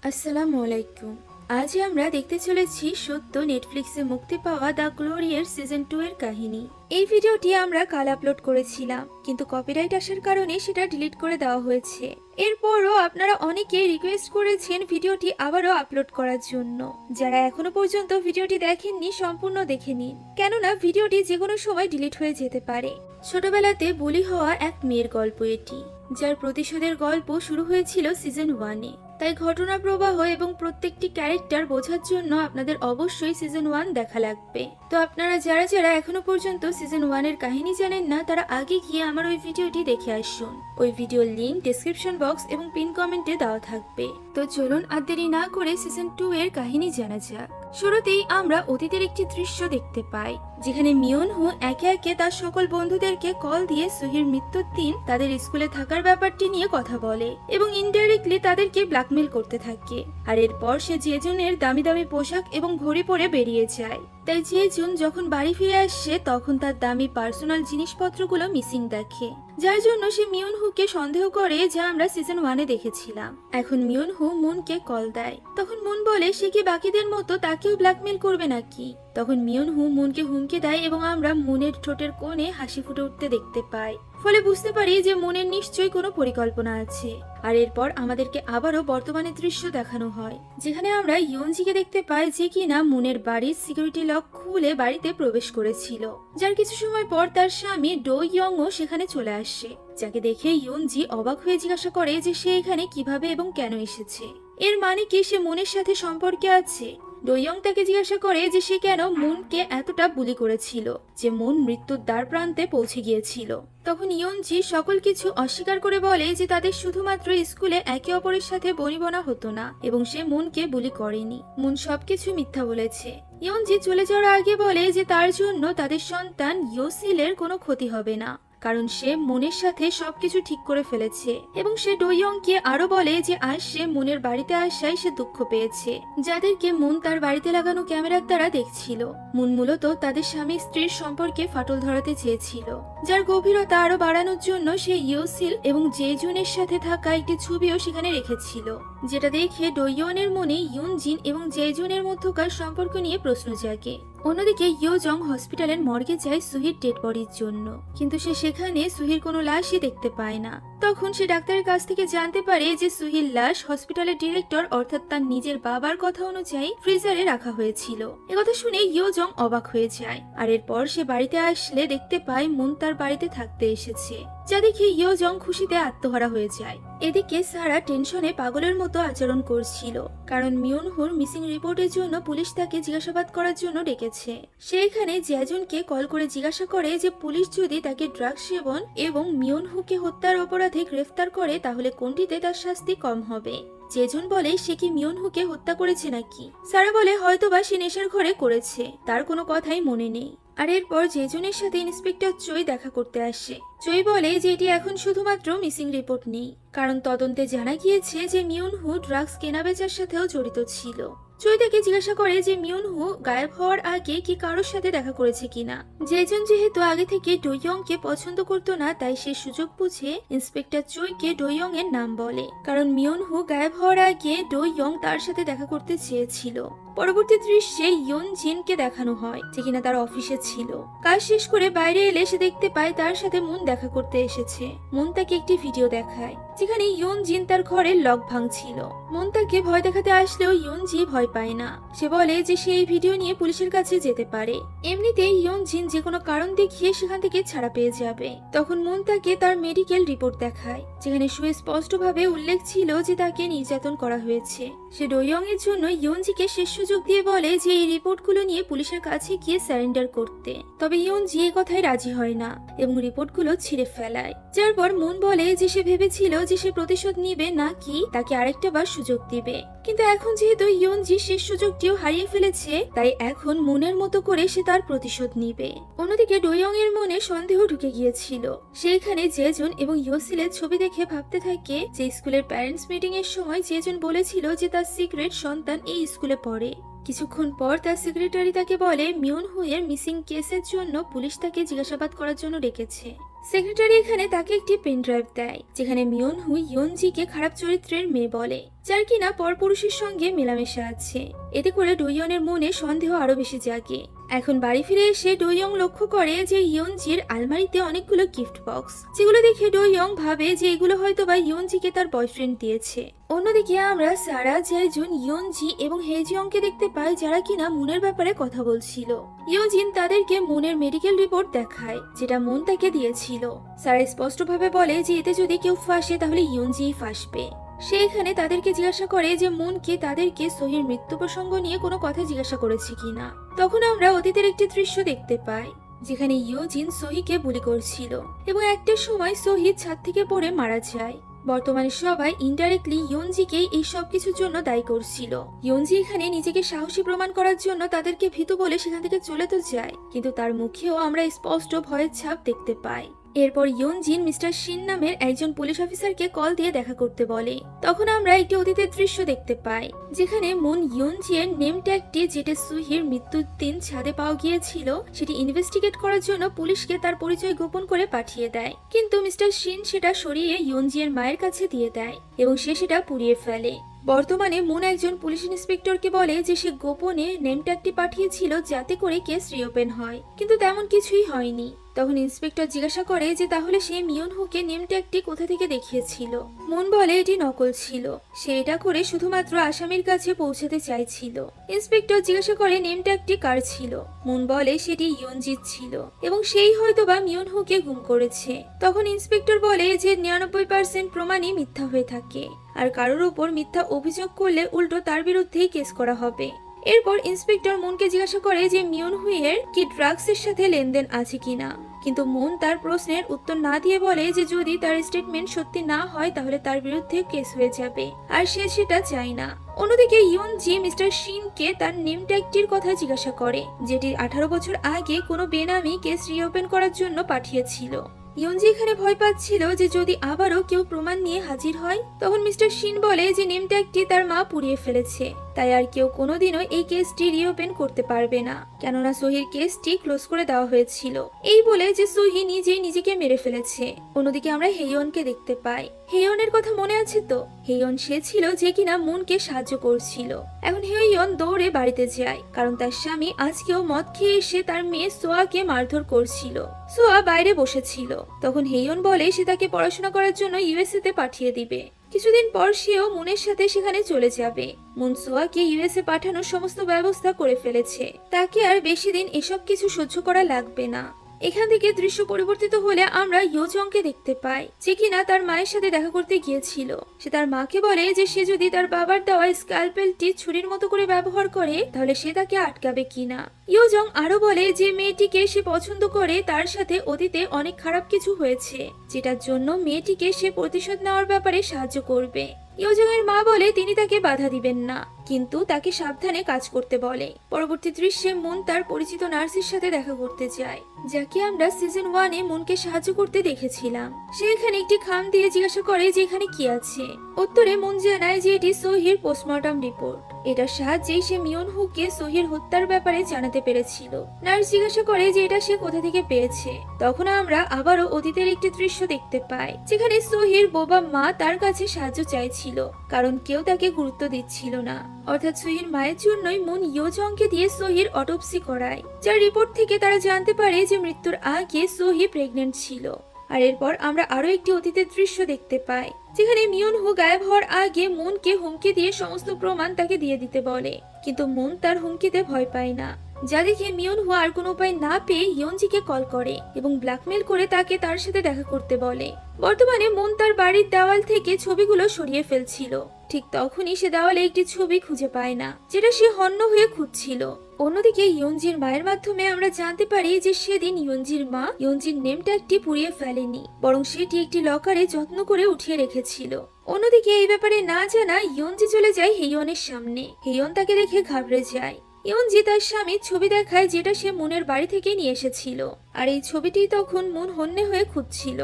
আসসালামু আলাইকুম। আজ আমরা দেখতে চলেছি সত্য নেটফ্লিক্সে মুক্তি পাওয়া দ্য গ্লোরিয়ার সিজন 2 এর কাহিনী। এই ভিডিওটি আমরা কাল আপলোড করেছিলাম, কিন্তু কপিরাইট আসার কারণে সেটা ডিলিট করে দেওয়া হয়েছে। এরপরও আপনারা অনেকে রিকোয়েস্ট করেছেন ভিডিওটি আবারও আপলোড করার জন্য। যারা এখনো পর্যন্ত ভিডিওটি দেখেননি সম্পূর্ণ দেখে নিন, কেননা ভিডিওটি যে কোনো সময় ডিলিট হয়ে যেতে পারে। ছোটবেলাতে বুলি হওয়া এক মেয়ের গল্প এটি, যার প্রতিশোধের গল্প শুরু হয়েছিল সিজন 1-এ। তাই ঘটনা প্রবাহ এবং প্রত্যেকটি ক্যারেক্টার বোঝার জন্য আপনাদের অবশ্যই সিজন 1 দেখা লাগবে। তো আপনারা যারা যারা এখনো পর্যন্ত সিজন 1 এর কাহিনী জানেন না, তারা আগে গিয়ে আমার ওই ভিডিওটি দেখে আসুন। ওই ভিডিওর লিংক ডেসক্রিপশন বক্স এবং পিন কমেন্টে দেওয়া থাকবে। তো চলুন আর দেরি না করে সিজন 2 এর কাহিনী জানা যাক। শুরুতেই আমরা অতীতের একটি দৃশ্য দেখতে পাই, যেখানে মিয়নহু একে একে তার সকল বন্ধুদেরকে কল দিয়ে সুহির মৃত্যুর দিন তাদের স্কুলে থাকার ব্যাপারটি নিয়ে কথা বলে এবং ইনডাইরেক্টলি তাদেরকে ব্ল্যাকমেল করতে থাকে। আর এরপর সে জেজুনের দামি দামি পোশাক এবং ঘড়ি পরে বেরিয়ে যায়। তাই জেজুন যখন বাড়ি ফিরে আসে তখন তার দামি পার্সোনাল জিনিসপত্রগুলো মিসিং দেখে, যার জন্য সে মিয়নহুকে সন্দেহ করে, যা আমরা সিজন 1-এ দেখেছিলাম। এখন মিয়নহু মুনকে কল দেয়, তখন মুন বলে সে কি বাকিদের মতো তাকেও ব্ল্যাকমেল করবে নাকি। তখন মিয়নহু মুনকে হুমকি দেয় এবং আমরা মুনের ঠোঁটের কোণে হাসি ফুটে উঠতে দেখতে পাই। ফলে বুঝতে পারি যে মুনের নিশ্চয়ই কোনো পরিকল্পনা আছে। আর এরপর আমাদেরকে আবারও বর্তমানের দৃশ্য দেখানো হয়, যেখানে আমরা ইয়নজিকে দেখতে পাই, যে কিনা মুনের বাড়ির সিকিউরিটি লক খুলে বাড়িতে প্রবেশ করেছিল। যার কিছু সময় পর তার স্বামী ডো ইয়ংও সেখানে চলে আসে, যাকে দেখে ইয়নজি অবাক হয়ে জিজ্ঞাসা করে যে সে এখানে কিভাবে এবং কেন এসেছে। এর মানে কি সে মুনের সাথে সম্পর্কে আছে? ডোয়ং তাকে জিজ্ঞাসা করে যে সে কেন মুনকে এতটা বুলি করেছিল, যে মুন মৃত্যুর দ্বার প্রান্তে পৌঁছে গিয়েছিল। তখন ইয়নজি সকল কিছু অস্বীকার করে বলে যে তাদের শুধুমাত্র স্কুলে একে অপরের সাথে বনিবনা হতো না এবং সে মুনকে বুলি করেনি। মুন সবকিছু মিথ্যা বলেছে। ইয়নজি চলে যাওয়ার আগে বলে যে তার জন্য তাদের সন্তান ইয়োসিলের কোনো ক্ষতি হবে না, কারণ সে মুনের সাথে সবকিছু ঠিক করে ফেলেছে। এবং সে ডোয়ংকে আরো বলে যে আজ সে মুনের বাড়িতে আসায় সে দুঃখ পেয়েছে, যাদেরকে মুন তার বাড়িতে লাগানো ক্যামেরার দ্বারা দেখছিল। মুন মূলত তাদের স্বামী স্ত্রীর সম্পর্কে ফাটল ধরাতে চেয়েছিল, যার গভীরতা আরো বাড়ানোর জন্য সে ইয়োসিল এবং জেজুনের সাথে থাকা একটি ছবিও সেখানে রেখেছিল, যেটা দেখে ডোয়নের মনে ইয়ুনজিন এবং জেজুনের মধ্যকার সম্পর্ক নিয়ে প্রশ্ন জাগে। অন্যদিকে ইয়োজং হসপিটালের মর্গে যায় সুহির ডেড বডির জন্য, কিন্তু সে সেখানে সুহির কোনো লাশই দেখতে পায় না। তখন সে ডাক্তারের কাছ থেকে জানতে পারে যে সুহির লাশ হসপিটালের ডিরেক্টর অর্থাৎ তার নিজের বাবার কথা অনুযায়ী ফ্রিজারে রাখা হয়েছিল। একথা শুনে ইয়োজং অবাক হয়ে যায়। আর এরপর সে বাড়িতে আসলে দেখতে পায় মুন তার বাড়িতে থাকতে এসেছে, যা দেখে ইয়োজং খুশিতে আত্মহারা হয়ে যায়। এদিকে সারা টেনশনে পাগলের মতো আচরণ করছিল, কারণ মিয়নহুর মিসিং রিপোর্টের জন্য পুলিশ তাকে জিজ্ঞাসাবাদ করার জন্য ডেকেছে। সে এখানে জেজুনকে কল করে জিজ্ঞাসা করে যে পুলিশ যদি তাকে ড্রাগস সেবন এবং মিয়নহুকে হত্যার অপরাধে গ্রেফতার করে তাহলে কোনটিতে তার শাস্তি কম হবে। জেজুন বলে সে কি মিয়নহুকে হত্যা করেছে নাকি। সারা বলে হয়তোবা সে নেশার ঘরে করেছে, তার কোনো কথাই মনে নেই। আর এরপর জেজুনের সাথে ইন্সপেক্টর চই দেখা করতে আসে। চই বলে যে এটি এখন শুধুমাত্র মিসিং রিপোর্ট নেই, কারণ তদন্তে জানা গিয়েছে যে মিয়নহু ড্রাগস কেনাবেচার সাথেও জড়িত ছিল। চই তাকে জিজ্ঞাসা করে যে মিয়নহু গায়েব হওয়ার আগে কি কারোর সাথে দেখা করেছে কিনা। জেজুন যেহেতু আগে থেকে ডোয়ংকে পছন্দ করতো না, তাই সে সুযোগ বুঝে ইন্সপেক্টর চইকে ডোয়ং এর নাম বলে, কারণ মিয়নহু গায়েব হওয়ার আগে ডোয়ং তার সাথে দেখা করতে চেয়েছিল। পরবর্তী দৃশ্যে ইয়নজিনকে দেখানো হয়, যে কিনা তার অফিসে ছিল। কাজ শেষ করে বাইরে এলে সে দেখতে পায় তার সাথে মুন দেখা করতে এসেছে। মুন তাকে একটি ভিডিও দেখায়, যেখানে ইয়নজিন তার ঘরের লক ভাঙছিল। মুন তাকে ভয় দেখাতে আসলেও ইয়নজি ভয় পায় না। সে বলে যে সে এই ভিডিও নিয়ে পুলিশের কাছে যেতে পারে, এমনিতেই ইয়নজিন যে কোনো কারণ দেখিয়ে সেখান থেকে ছাড়া পেয়ে যাবে। তখন মুন তাকে তার মেডিকেল রিপোর্ট দেখায়, যেখানে সুস্পষ্টভাবে উল্লেখ ছিল যে তাকে নির্যাতন করা হয়েছে। সে ডোয়ং এর জন্য ইয়নজিকে শেষ সুযোগ দিয়ে বলে যে এই রিপোর্টগুলো নিয়ে পুলিশের কাছে গিয়ে সারেন্ডার করতে। তবে ইয়নজি এই কথায় রাজি হয় না এবং রিপোর্টগুলো ছিঁড়ে ফেলায়। যার পর মুন বলে যে সে ভেবেছিল যে সে প্রতিশোধ নিবে নাকি তাকে আরেকটা বার সুযোগ দিবে, কিন্তু এখন যেহেতু ইয়নজি শেষ সুযোগটিও হারিয়ে ফেলেছে, তাই এখন মুনের মতো করে সে তার প্রতিশোধ নিবে। অন্যদিকে ডোয়ং এর মনে সন্দেহ ঢুকে গিয়েছিল। সেইখানে জেজুন এবং ইয়োসিলের ছবি দেখে ভাবতে থাকে যে স্কুলের প্যারেন্টস মিটিং এর সময় জেজুন বলেছিল যে তার সিক্রেট সন্তান এই স্কুলে পড়ে। কিছুক্ষণ পর তার সেক্রেটারি তাকে বলে মিয়নহু এর মিসিং কেসের জন্য পুলিশ তাকে জিজ্ঞাসাবাদ করার জন্য ডেকেছে। সেক্রেটারি এখানে তাকে একটি পেন ড্রাইভ দেয়, যেখানে মিয়ন হু ইয়নজিকে খারাপ চরিত্রের মেয়ে বলে, যার কিনা পরপুরুষের সঙ্গে মেলামেশা আছে। এতে করে ডোইয়নের মনে সন্দেহ আরো বেশি জাগে। এখন বাড়ি ফিরে এসে ডোইয়ং লক্ষ্য করে যে ইয়নজির আলমারিতে অনেকগুলো গিফট বক্স, যেগুলো দেখে ডোইয়ং ভাবে যে এগুলো হয়তো বা ইয়নজিকে তার বয়ফ্রেন্ড দিয়েছে। অন্যদিকে আমরা সারা, জয়জুন, ইয়নজি এবং হেজিয়ংকে দেখতে পাই, যারা কিনা মুনের ব্যাপারে কথা বলছিল। ইয়োজিন তাদেরকে মুনের মেডিকেল রিপোর্ট দেখায়, যেটা মুন তাকে দিয়েছিল। সারা স্পষ্টভাবে বলে যে এতে যদি কেউ ফাঁসে তাহলে ইয়নজিই ফাঁসবে। সে এখানে তাদেরকে জিজ্ঞাসা করে যে মুনকে তাদেরকে সোহির মৃত্যু প্রসঙ্গ নিয়ে কোনো কথা জিজ্ঞাসা করেছে কিনা। তখন আমরা অতীতের একটি দৃশ্য দেখতে পাই, যেখানে ইয়োজিন সোহিকে বুলি করছিল এবং একটা সময় সোহি ছাদ থেকে পড়ে মারা যায়। বর্তমানে সবাই ইনডাইরেক্টলি ইয়নজিকে এই সব কিছুর জন্য দায়ী করছিল। ইয়নজি এখানে নিজেকে সাহসী প্রমাণ করার জন্য তাদেরকে ভীতু বলে সেখান থেকে চলে তো যায়, কিন্তু তার মুখেও আমরা স্পষ্ট ভয়ের ছাপ দেখতে পাই। এরপর ইয়নজিন মিস্টার শিন নামের একজন পুলিশ অফিসারকে কল দিয়ে দেখা করতে বলে। তখন আমরা একটি অতীতের দৃশ্য দেখতে পাই, যেখানে মুন ইয়নজির নেম ট্যাগটি, যেটা সুহির মৃত্যুর দিন ছাদে পাওয়া গিয়েছিল, সেটি ইনভেস্টিগেট করার জন্য পুলিশকে তার পরিচয় গোপন করে পাঠিয়ে দেয়। কিন্তু মিস্টার শিন সেটা সরিয়ে ইয়নজির মায়ের কাছে দিয়ে দেয় এবং সে সেটা পুড়িয়ে ফেলে। বর্তমানে মুন একজন পুলিশ ইন্সপেক্টরকে বলে যে সে গোপনে নেম ট্যাগটি পাঠিয়েছিল যাতে করে কেস রিওপেন হয়, কিন্তু তেমন কিছুই হয়নি। তখন ইন্সপেক্টর জিজ্ঞাসা করে যে তাহলে সে মিয়ন হুকে নেম ট্যাগটি কোথা থেকে দেখিয়েছিল। মুন বলে এটি নকল ছিল, সে এটা করে শুধুমাত্র আসামির কাছে পৌঁছাতে চাইছিল। ইন্সপেক্টর জিজ্ঞাসা করে নেম ট্যাগটি কার ছিল। মুন বলে সেটি ইয়নজিৎ ছিল এবং সেই হয়তোবা মিয়ন হুকে গুম করেছে। তখন ইন্সপেক্টর বলে যে 99% প্রমাণই মিথ্যা হয়ে থাকে, আর কারোর উপর মিথ্যা অভিযোগ করলে উল্টো তার বিরুদ্ধেই কেস করা হবে। এরপর ইন্সপেক্টর মুনকে জিজ্ঞাসা করে যে মিয়ন হুইয়ের কি ড্রাগসের সাথে লেনদেন আছে কিনা, কিন্তু মুন তার প্রশ্নের উত্তর না দিয়ে বলে যে যদি তার স্টেটমেন্ট সত্যি না হয় তাহলে তার বিরুদ্ধে কেস হয়ে যাবে, আর সে সেটা চায় না। অন্যদিকে ইয়নজি মিস্টার শিনকে তার নেম ট্যাগটির কথা জিজ্ঞাসা করে, যেটি 18 বছর আগে কোনো বেনামি কেস রিওপেন করার জন্য পাঠিয়েছিল। ইয়নজি এখানে ভয় পাচ্ছিল যে যদি আবারও কেউ প্রমাণ নিয়ে হাজির হয়। তখন মিস্টার শিন বলে যে নেম ট্যাগটি তার মা পুড়িয়ে ফেলেছে, তাই আর কেউ কোনোদিনও এই কেসটি রিওপেন করতে পারবে না, কেননা সোহির কেসটি ক্লোজ করে দেওয়া হয়েছিল। এই বলে যে সোহি নিজেই নিজেকে মেরে ফেলেছে। অন্যদিকে আমরা হেইয়নকে দেখতে পাই। হেইয়নের কথা মনে আছে তো? হেইয়ন সে ছিল যে কিনা মুনকে সাহায্য করছিল। এখন হেইয়ন দৌড়ে বাড়িতে যায়, কারণ তার স্বামী আজকেও মদ খেয়ে এসে তার মেয়ে সোয়াকে মারধর করছিল। সোয়া বাইরে বসেছিল। তখন হেইয়ন বলে সে তাকে পড়াশোনা করার জন্য ইউএসএ তে পাঠিয়ে দিবে। কিছুদিন পর সেও মুনের সাথে সেখানে চলে যাবে। মুন সোয়াকে ইউএসএ পাঠানোর সমস্ত ব্যবস্থা করে ফেলেছে, তাকে আর বেশি দিন এসব কিছু সহ্য করা লাগবে না। এখান থেকে দৃশ্য পরিবর্তিত হলে আমরা ইয়োজংকে দেখতে পাই, যে কিনা তার মায়ের সাথে দেখা করতে গিয়েছিল। সে তার মাকে বলে যে সে যদি তার বাবার দেওয়া স্ক্যালপেলটি ছুরির মতো করে ব্যবহার করে তাহলে সে তাকে আটকাবে কিনা। ইয়োজং আরো বলে যে মেয়েটিকে সে পছন্দ করে, তার সাথে অতীতে অনেক খারাপ কিছু হয়েছে, যেটার জন্য মেয়েটিকে সে প্রতিশোধ নেওয়ার ব্যাপারে সাহায্য করবে। ইয়োজংয়ের মা বলে তিনি তাকে বাধা দিবেন না, কিন্তু তাকে সাবধানে কাজ করতে বলে। পরবর্তী দৃশ্যে মুন তার পরিচিত নার্সের সাথে দেখা করতে যায়, যাকে আমরা সিজন 1-এ মুনকে সাহায্য করতে দেখেছিলাম। সে এখানে একটি খাম দিয়ে জিজ্ঞাসা করে যে এখানে কি আছে। উত্তরে মুন জানায় যে এটি সোহির পোস্টমর্টম রিপোর্ট। এটার সাহায্যেই সে মিয়ন হুকে সোহির হত্যার ব্যাপারে জানাতে পেরেছিল। নার্স জিজ্ঞাসা করে যে এটা সে কোথা থেকে পেয়েছে। তখন আমরা আবারও অতীতের একটি দৃশ্য দেখতে পাই, যেখানে সোহির বোবা মা তার কাছে সাহায্য চাইছিল, কারণ কেউ তাকে গুরুত্ব দিচ্ছিল না। অর্থাৎ সোহির মায়ের জন্যই মুন ইয়োজংকে দিয়ে সোহির অটোপসি করায়, যার রিপোর্ট থেকে তারা জানতে পারে যে মৃত্যুর আগে সোহি প্রেগনেন্ট ছিল। আর এরপর আমরা আরো একটি অতীতের দৃশ্য দেখতে পাই, যেখানে মিয়ন হু গায়েব হওয়ার আগে মুনকে হুমকি দিয়ে সমস্ত প্রমাণ তাকে দিয়ে দিতে বলে, কিন্তু মুন তার হুমকিতে ভয় পায় না। যা দেখে মিয়ন হু আর কোনো উপায় না পেয়ে ইয়নজিকে কল করে এবং ব্ল্যাকমেল করে তাকে তার সাথে দেখা করতে বলে। বর্তমানে মুন তার বাড়ির দেওয়াল থেকে ছবিগুলো সরিয়ে ফেলছিল। ঠিক তখনই সে দেওয়ালে একটি ছবি খুঁজে পায় না, যেটা সে হন্য হয়ে খুঁজছিল। অন্যদিকে ইয়নজির মায়ের মাধ্যমে আমরা জানতে পারি যে সেদিন ইয়নজির মা ইয়নজির নেম ট্যাগটি পুড়িয়ে ফেলেনি, বরং সেটি একটি লকারে যত্ন করে উঠিয়ে রেখেছিল। অন্যদিকে এই ব্যাপারে না জানা ইয়নজি চলে যায় হেইয়নের সামনে। হেইয়ন তাকে দেখে ঘাবড়ে যায়। ইয়নজি তার স্বামীর ছবি দেখায়, যেটা সে মুনের বাড়ি থেকে নিয়ে এসেছিল, আর এই ছবিটি তখন মুন হন্যে হয়ে খুঁজছিল।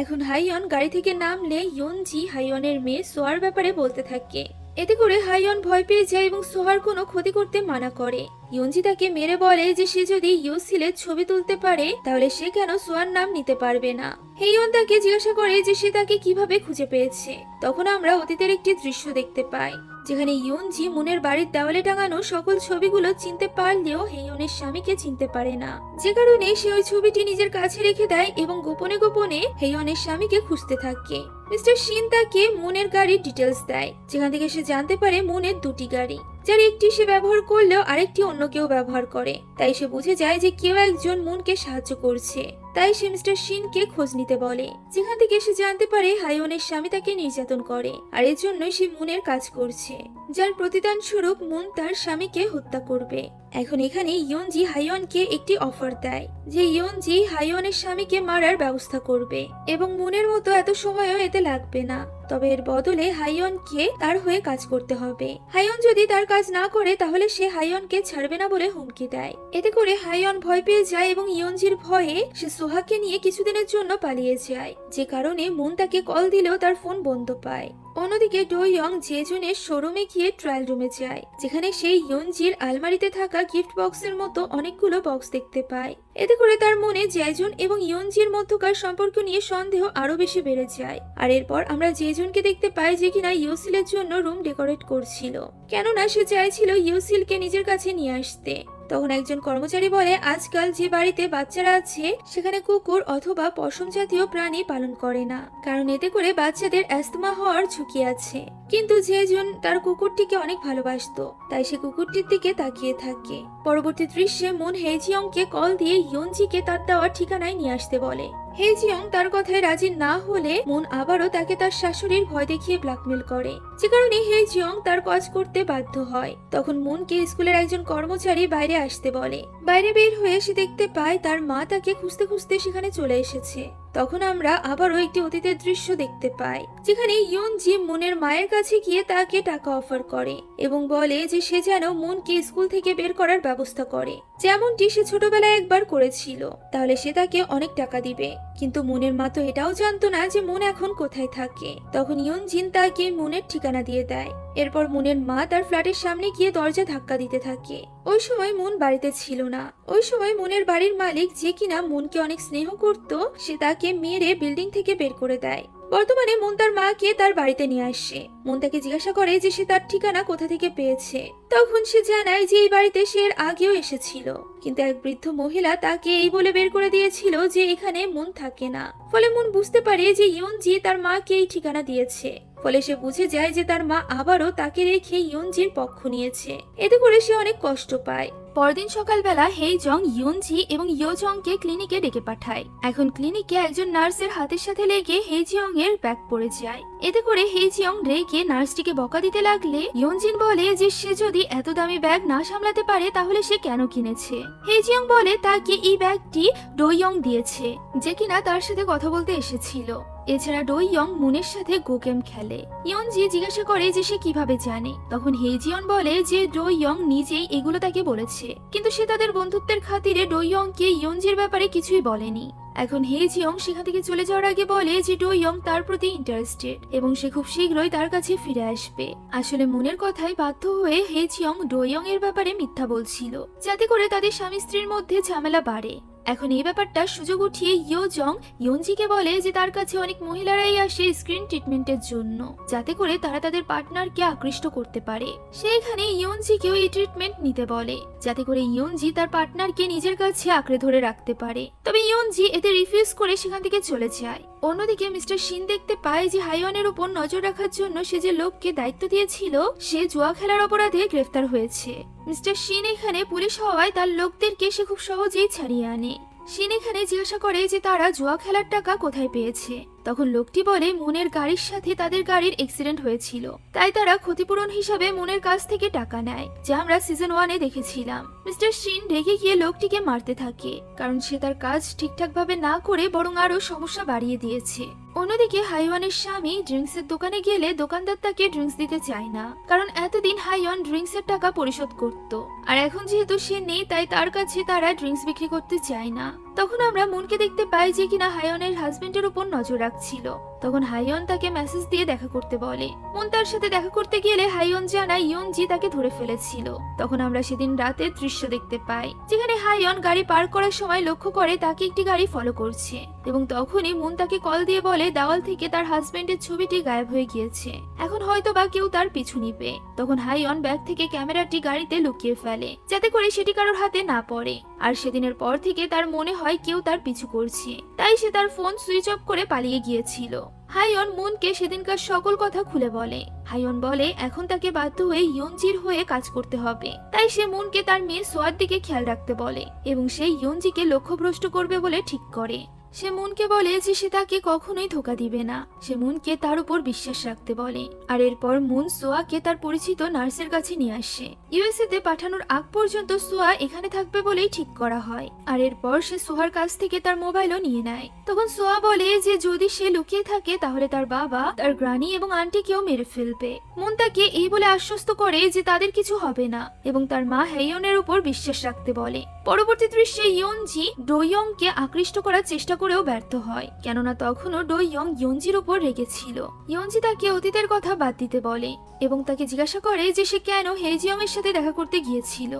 এখন হাইয়ন গাড়ি থেকে নামলে ইয়নজি হাইয়নের মেয়ে সোয়ার ব্যাপারে বলতে থাকে। এতে করে হাইয়ন ভয় পেয়ে যায় এবং সোহার কোনো ক্ষতি করতে মানা করে। ইয়নজি তাকে মেরে বলে যে সে যদি ইয়োসিলের ছবি তুলতে পারে তাহলে সে কেন সোয়ার নাম নিতে পারবে না। হেইয়ন তাকে জিজ্ঞাসা করে যে সে তাকে কিভাবে খুঁজে পেয়েছে। তখন আমরা অতীতের একটি দৃশ্য দেখতে পাই যেখানে ইয়নজি মুনের বাড়ির দেওয়ালে টাঙানো সকল ছবিগুলো চিনতে পারলেও হেইয়নের স্বামীকে চিনতে পারে না, যে কারণে সে ওই ছবিটি নিজের কাছে রেখে দেয় এবং গোপনে গোপনে হেইয়নের স্বামীকে খুঁজতে থাকে। মিস্টার শিন তাকে মুনের গাড়ির ডিটেলস দেয়, যেখান থেকে সে জানতে পারে মুনের দুটি গাড়ি, যার একটি সে ব্যবহার করলেও আরেকটি অন্য কেউ ব্যবহার করে। তাই সে বুঝে যায় যে কেউ একজন মুনকে সাহায্য করছে। তাই সে মিস্টার শিনকে খোঁজ নিতে বলে, যেখান থেকে সে জানতে পারে হাইয়নের স্বামী তাকে নির্যাতন করে আর এর জন্যই সে মুনের কাজ করছে, যার প্রতিদান স্বরূপ মুন তার স্বামীকে হত্যা করবে। এখন এখানে ইয়নজি হাইয়নকে একটি অফার দেয় যে ইয়নজি হাইয়নের স্বামীকে মারার ব্যবস্থা করবে এবং মুনের মতো এত সময়ও এতে লাগবে না, তবে এর বদলে হাইয়নকে তার হয়ে কাজ করতে হবে। হাইয়ন যদি তার কাজ না করে তাহলে সে হাইয়নকে ছাড়বে না বলে হুমকি দেয়। এতে করে হাইয়ন ভয় পেয়ে যায় এবং ইয়নজির ভয়ে সে সোহাকে নিয়ে কিছুদিনের জন্য পালিয়ে যায়, যে কারণে মুন তাকে কল দিলেও তার ফোন বন্ধ পায়। অন্যদিকে ডো ইয়ং জেজুনের শোরুমে গিয়ে ট্রায়াল রুমে যায়, যেখানে সেই ইয়নজির আলমারিতে থাকা গিফট বক্সের মতো অনেকগুলো বক্স দেখতে পায়। এতে করে তার মনে জেজুন এবং ইয়নজির মধ্যকার সম্পর্ক নিয়ে সন্দেহ আরো বেশি বেড়ে যায়। আর এরপর আমরা জেজুনকে দেখতে পাই যে কিনা ইয়োসিলের জন্য রুম ডেকোরেট করছিল, কেননা সে চাইছিল ইয়োসিলকে নিজের কাছে নিয়ে আসতে। তখন একজন কর্মচারী বলে আজকাল যে বাড়িতে বাচ্চারা আছে সেখানে কুকুর অথবা পশম জাতীয় প্রাণী পালন করে না, কারণ এতে করে বাচ্চাদের অ্যাস্তমা হওয়ার ঝুঁকি আছে। কিন্তু জেজুন তার কুকুরটিকে অনেক ভালোবাসতো, তাই সে কুকুরটির দিকে তাকিয়ে থাকে। পরবর্তী দৃশ্যে মুন হেজিয়ংকে কল দিয়ে ইয়নজিকে তার দেওয়া ঠিকানায় নিয়ে আসতে বলে। হেজিয়ং তার কথায় রাজি না হলে মুন আবারও তাকে তার শাশুড়ির ভয় দেখিয়ে ব্ল্যাকমেল করে, যে কারণে হেজিয়ং তার কাজ করতে বাধ্য হয়। তখন মুনকে স্কুলের একজন কর্মচারী বাইরে আসতে বলে। বাইরে বের হয়ে সে দেখতে পায় তার মা তাকে খুঁজতে খুঁজতে সেখানে চলে এসেছে। তখন আমরা আবারও একটি অতীতের দৃশ্য দেখতে পাই, যেখানে ইয়নজি মুনের মায়ের কাছে গিয়ে তাকে টাকা অফার করে এবং বলে যে সে যেন মুনকে স্কুল থেকে বের করার ব্যবস্থা করে, যেমনটি সে ছোটবেলায় একবার করেছিল। তাহলে সে তাকে অনেক টাকা দিবে। কিন্তু মুনের মা তো এটাও জানতো না যে মুন এখন কোথায় থাকে। তখন ইয়নজিন তাকে মুনের ঠিকানা দিয়ে দেয়। এরপর মুনের মা তার ফ্ল্যাটের সামনে গিয়ে দরজা ধাক্কা দিতে থাকে। ওই সময় মুন বাড়িতে ছিল না। ওই সময় মুনের বাড়ির মালিক, যে কিনা মুনকে অনেক স্নেহ করত, সে তাকে মেরে বিল্ডিং থেকে বের করে দেয়। বর্তমানে মুন তার মাকে তার বাড়িতে নিয়ে আসে। মুন তাকে জিজ্ঞাসা করে যে সে তার ঠিকানা কোথা থেকে পেয়েছে। তখন সে জানায় যে এই বাড়িতে সে এর আগেও এসেছিল, কিন্তু এক বৃদ্ধ মহিলা তাকে এই বলে বের করে দিয়েছিল যে এখানে মুন থাকে না। ফলে মুন বুঝতে পারে যে ইয়নজি তার মাকে এই ঠিকানা দিয়েছে। ফলে সে বুঝে যায় যে তার মা আবারও তাকে রেখে ইয়নজির পক্ষ নিয়েছে। এতে করে সে অনেক কষ্ট পায়। পরদিন সকালবেলা হেইজং ইয়নজি এবং ইয়োজংকে ক্লিনিকে ডেকে পাঠায়। এখন ক্লিনিকে একজন নার্সের হাতের সাথে লেগে হেজিয়ং এর ব্যাগ পড়ে যায়। এতে করে হেজিয়ং রেগে নার্সটিকে বকা দিতে লাগলে ইয়নজিন বলে যে সে যদি এত দামি ব্যাগ না সামলাতে পারে তাহলে সে কেন কিনেছে। হেজিয়ং বলে তাকে এই ব্যাগটি ডোইয়ং দিয়েছে, যে কিনা তার সাথে কথা বলতে এসেছিল। এছাড়া ডোইয়ং মুনের সাথে গো গেম খেলে। ইয়নজি জিজ্ঞাসা করে যে সে কিভাবে জানে। তখন হেজিয়ন বলে যে ডোইয়ং নিজেই এগুলো তাকে বলেছে, কিন্তু সে তাদের বন্ধুত্বের খাতিরে ডোইয়ংকে ইয়নজির ব্যাপারে কিছুই বলেনি। এখন হেজিয়ং সেখান থেকে চলে যাওয়ার আগে বলে যে ডোইয়ং তার প্রতি ইন্টারেস্টেড এবং সে খুব শীঘ্রই তার কাছে ফিরে আসবে। আসলে মুনের কথায় বাধ্য হয়ে হেজিয়ং ডোইয়ং এর ব্যাপারে মিথ্যা বলছিল, যাতে করে তাদের স্বামী স্ত্রীর মধ্যে ঝামেলা বাড়ে। এখন এই ব্যাপারটা সুযোগ উঠিয়ে ইয়োজং ইয়নজিকে বলে যে তার কাছে অনেক মহিলারাই আসে স্ক্রিন ট্রিটমেন্টের জন্য, যাতে করে তারা তাদের পার্টনারকে আকৃষ্ট করতে পারে। সেখানে ইয়নজিকেও এই ট্রিটমেন্ট নিতে বলে, যাতে করে ইয়নজি তার পার্টনারকে নিজের কাছে আঁকড়ে ধরে রাখতে পারে। তবে ইয়নজি এতে রিফিউজ করে সেখান থেকে চলে যায়। অন্যদিকে মিস্টার শিন দেখতে পায় যে হাইয়নের উপর নজর রাখার জন্য সে যে লোককে দায়িত্ব দিয়েছিল সে জুয়া খেলার অপরাধে গ্রেফতার হয়েছে। মিস্টার শিন এখানে পুলিশ হওয়ায় তার লোকদেরকে সে খুব সহজেই ছাড়িয়ে আনে। শিন এখানে জিজ্ঞাসা করে যে তারা জুয়া খেলার টাকা কোথায় পেয়েছে। তখন লোকটি বলে মুনের গাড়ির সাথে তাদের গাড়ির অ্যাক্সিডেন্ট হয়েছিল, তাই তারা ক্ষতিপূরণ হিসাবে মুনের কাছ থেকে টাকা নেয়, যা আমরা সিজন 1-এ দেখেছিলাম। মিস্টার শিন রেগে গিয়ে লোকটিকে মারতে থাকে, কারণ সে তার কাজ ঠিকঠাক ভাবে না করে বরং আরো সমস্যা বাড়িয়ে দিয়েছে। অন্যদিকে হাইওয়ানের স্বামী ড্রিঙ্কসের দোকানে গেলে দোকানদার তাকে ড্রিঙ্কস দিতে চায় না, কারণ এতদিন হাইওয়ান ড্রিঙ্কসের টাকা পরিশোধ করত, আর এখন যেহেতু সে নেই তাই তার কাছে তারা ড্রিঙ্কস বিক্রি করতে চায় না। তখন আমরা মুনকে দেখতে পাই যে কিনা হাইওয়ানের হাজবেন্ডের উপর নজর রাখছিল। তখন হাইয়ন তাকে মেসেজ দিয়ে দেখা করতে বলে। মুন তার সাথে দেখা করতে গেলে হাইয়ন জানায় ইয়নজি তাকে ধরে ফেলেছিল। তখন আমরা সেদিন রাতের দৃশ্য দেখতে পাই, যেখানে হাইয়ন গাড়ি পার করার সময় লক্ষ্য করে তাকে একটি গাড়ি ফলো করছে, এবং তখনই মুন তাকে কল দিয়ে বলে দেওয়াল থেকে তার হাজবেন্ডের ছবিটি গায়েব হয়ে গিয়েছে, এখন হয়তো বা কেউ তার পিছু নিবে। তখন হাইয়ন ব্যাগ থেকে ক্যামেরাটি গাড়িতে লুকিয়ে ফেলে, যাতে করে সেটি কারোর হাতে না পড়ে। আর সেদিনের পর থেকে তার মনে হয় কেউ তার পিছু করছে, তাই সে তার ফোন সুইচ অফ করে পালিয়ে গিয়েছিল। হাইয়ন মুনকে সেদিনকার সকল কথা খুলে বলে। হাইয়ন বলে এখন তাকে বাধ্য হয়ে ইয়নজির হয়ে কাজ করতে হবে, তাই সে মুনকে তার মেয়ে সোয়ার দিকে খেয়াল রাখতে বলে, এবং সে ইয়নজিকে লক্ষ্যভ্রষ্ট করবে বলে ঠিক করে। সে মুনকে বলে যে সে তাকে কখনোই ধোকা দিবে না, সে মুনকে তার উপর বিশ্বাস রাখতে বলে। আর এরপর মুন সোয়াকে তার পরিচিত নার্সের কাছে নিয়ে আসে। ইউএসএ তে পাঠানোর আগ পর্যন্ত সোয়া এখানে থাকবে বলেই ঠিক করা হয়। আর এরপর সে সোহার কাছ থেকে তার মোবাইলও নিয়ে নেয়। তখন সোয়া বলে যে যদি সে লুকিয়ে থাকে তাহলে তার বাবা, তার গ্রানি এবং আন্টিকেও মেরে ফেলবে। মুন তাকে এই বলে আশ্বস্ত করে যে তাদের কিছু হবে না, এবং তার মা হাইয়নের উপর বিশ্বাস রাখতে বলে। পরবর্তী দৃশ্যে ইয়নজি ডোইয়ংকে আকৃষ্ট করার চেষ্টা করেও ব্যর্থ হয়, কেননা তখনও ডোইয়ং ইয়নজির উপর রেগেছিল। ইয়নজি তাকে অতীতের কথা বাদ দিতে বলে, এবং তাকে জিজ্ঞাসা করে যে সে কেন হেজিয়ং এর সাথে দেখা করতে গিয়েছিল।